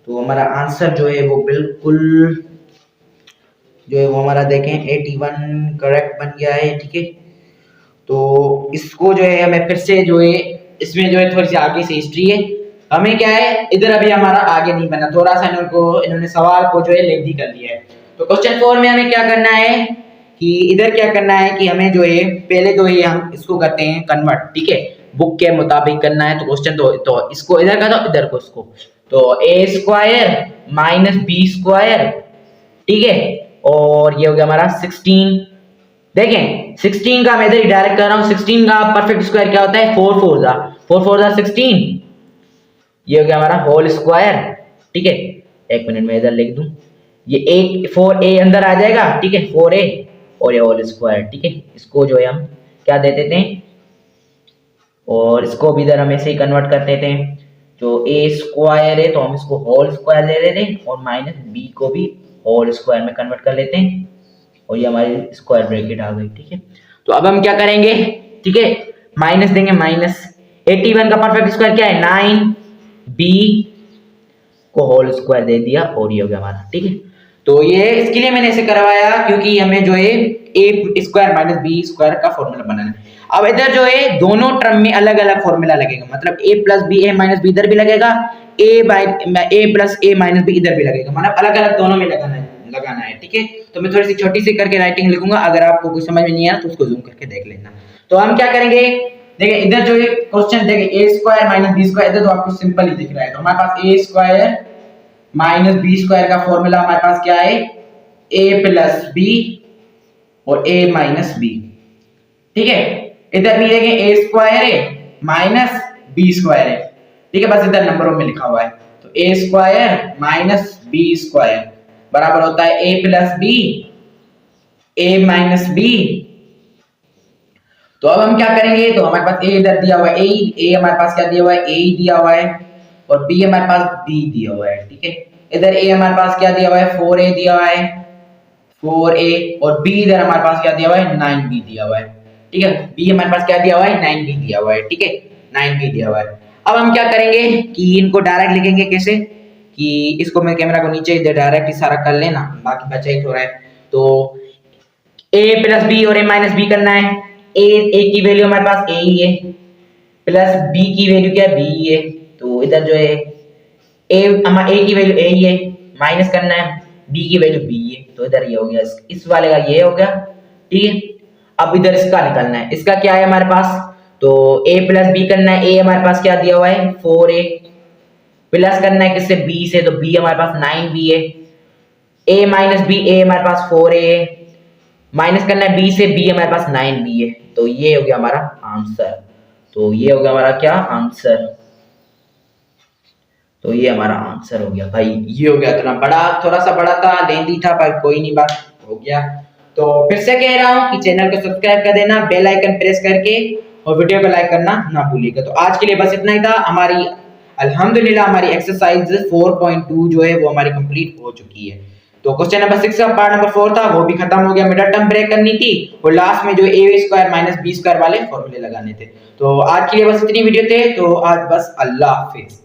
तो हमारा आंसर जो है वो बिल्कुल जो है वो हमारा देखें 81 करेक्ट बन गया है, ठीक है। तो इसको जो है हमें फिर से जो है इसमें जो है थोड़ी सी आगे से हिस्ट्री है, हमें क्या है इधर अभी हमारा आगे नहीं बना, थोड़ा सा इन्होंने सवाल को जो है लेंथी कर दिया है। तो क्वेश्चन 4 में हमें क्या करना है कि इधर क्या करना है कि हमें जो है पहले तो ये हम इसको करते हैं कन्वर्ट, ठीक है, बुक के मुताबिक करना है। तो क्वेश्चन तो इसको इधर कर दो, इधर को इसको, तो ए स्क्वायर माइनस बी स्क्वायर, ठीक है, और ये हो गया हमारा 16। देखें 16 का मैं इधर ही डायरेक्ट कर रहा हूं, 16 का परफेक्ट स्क्वायर क्या होता है 4 4 जा 16, ये हो गया हमारा होल स्क्वायर, ठीक है। एक मिनट में इधर लिख दूं, ये एक 4a अंदर आ जाएगा, ठीक है, 4a और ये होल स्क्वायर, ठीक है। इसको जो है हम क्या दे देते हैं, और इसको भी इधर हम ऐसे ही कन्वर्ट कर देते हैं, जो a स्क्वायर है तो हम इसको होल स्क्वायर दे देते हैं, और माइनस b को भी होल स्क्वायर में कन्वर्ट कर लेते हैं, और ये हमारी स्क्वायर ब्रैकेट आ गई, ठीक है। तो अब हम क्या करेंगे, ठीक है, माइनस देंगे, माइनस 81 का परफेक्ट स्क्वायर क्या है 9, b को होल स्क्वायर दे दिया, और ये हो गया हमारा, ठीक है। तो ये इसके लिए मैंने ऐसे करवाया क्योंकि हमें जो है a square minus B square का फॉर्मूला बनाना है। अब इधर जो है दोनों टर्म में अलग अलग फॉर्मूला लगेगा, मतलब a plus B A minus B इधर भी लगेगा, a plus A minus B इधर भी लगेगा, मतलब अलग अलग दोनों में लगाना है, ठीक है। तो मैं थोड़ी सी छोटी सी करके राइटिंग लिखूंगा, अगर आपको कुछ समझ में नहीं आया तो उसको जूम करके देख लेना। तो हम क्या करेंगे, देखिए इधर जो है क्वेश्चन देखिए a square minus B square, इधर तो आपको सिंपल ही दिख रहा है, तो हमारे पास a square minus B square का फॉर्मूला हमारे पास क्या है a प्लस बी और a माइनस बी, ठीक है। इधर भी देखें a स्क्वायर है माइनस बी स्क्वायर है, ठीक है, बस इधर नंबरों में लिखा हुआ है। तो a square minus B square बराबर होता है a plus b a minus B. तो अब हम क्या करेंगे, तो हमारे पास a इधर दिया हुआ है a हमारे पास क्या दिया हुआ है a दिया हुआ है, और b हमारे पास b दिया हुआ है, ठीक है। इधर a हमारे पास क्या दिया हुआ है 4a दिया हुआ है 4a, और b इधर हमारे पास क्या दिया हुआ है 9b दिया हुआ है, ठीक है। b हमारे पास क्या दिया हुआ है 9b दिया हुआ है, ठीक है, 9b दिया हुआ है। अब हम क्या करेंगे कि इनको डायरेक्ट लिखेंगे, कैसे कि इसको मैं कैमरा को नीचे इधर डायरेक्ट इशारा कर लेना, बाकी बचा ही थोड़ा है। तो a प्लस बी और a माइनस बी करना है, a की वैल्यू हमारे पास a ही है, प्लस b की वैल्यू क्या है b ही है, तो इधर जो है a की वैल्यू a ही है, माइनस करना है b की वैल्यू b है, तो इधर ये हो गया, इस वाले का ये हो गया, ठीक है। अब इधर इसका निकालना है, इसका क्या है हमारे पास, तो a प्लस बी करना है, a हमारे पास क्या दिया हुआ है 4a, प्लस करना है किससे b से, तो b हमारे पास 9b है, a माइनस b, a हमारे पास 4a है, माइनस करना है b से, b हमारे पास 9b है, तो ये हो गया हमारा आंसर। तो ये हो गया हमारा क्या आंसर, तो ये हमारा आंसर हो गया भाई, ये हो गया, इतना बड़ा थोड़ा सा बड़ा था, लेंदी था, पर कोई नहीं, बात हो गया। तो फिर से कह रहा हूँ कि चैनल को सब्सक्राइब कर देना बेल आइकन प्रेस करके, और वीडियो को लाइक करना ना भूलिएगा। तो आज के लिए बस इतना ही था, हमारी अल्हम्दुलिल्लाह हमारी एक्सरसाइज 4.2 जो है वो हमारी कंप्लीट हो चुकी है। तो क्वेश्चन नंबर 6 का पार्ट नंबर 4 था, वो भी खत्म हो गया, मिडल टर्म ब्रेक करनी थी, और लास्ट में जो a square minus b square वाले फॉर्मूले लगाने थे। तो आज के लिए बस इतनी वीडियो थे, तो आज बस अल्लाह हाफिज।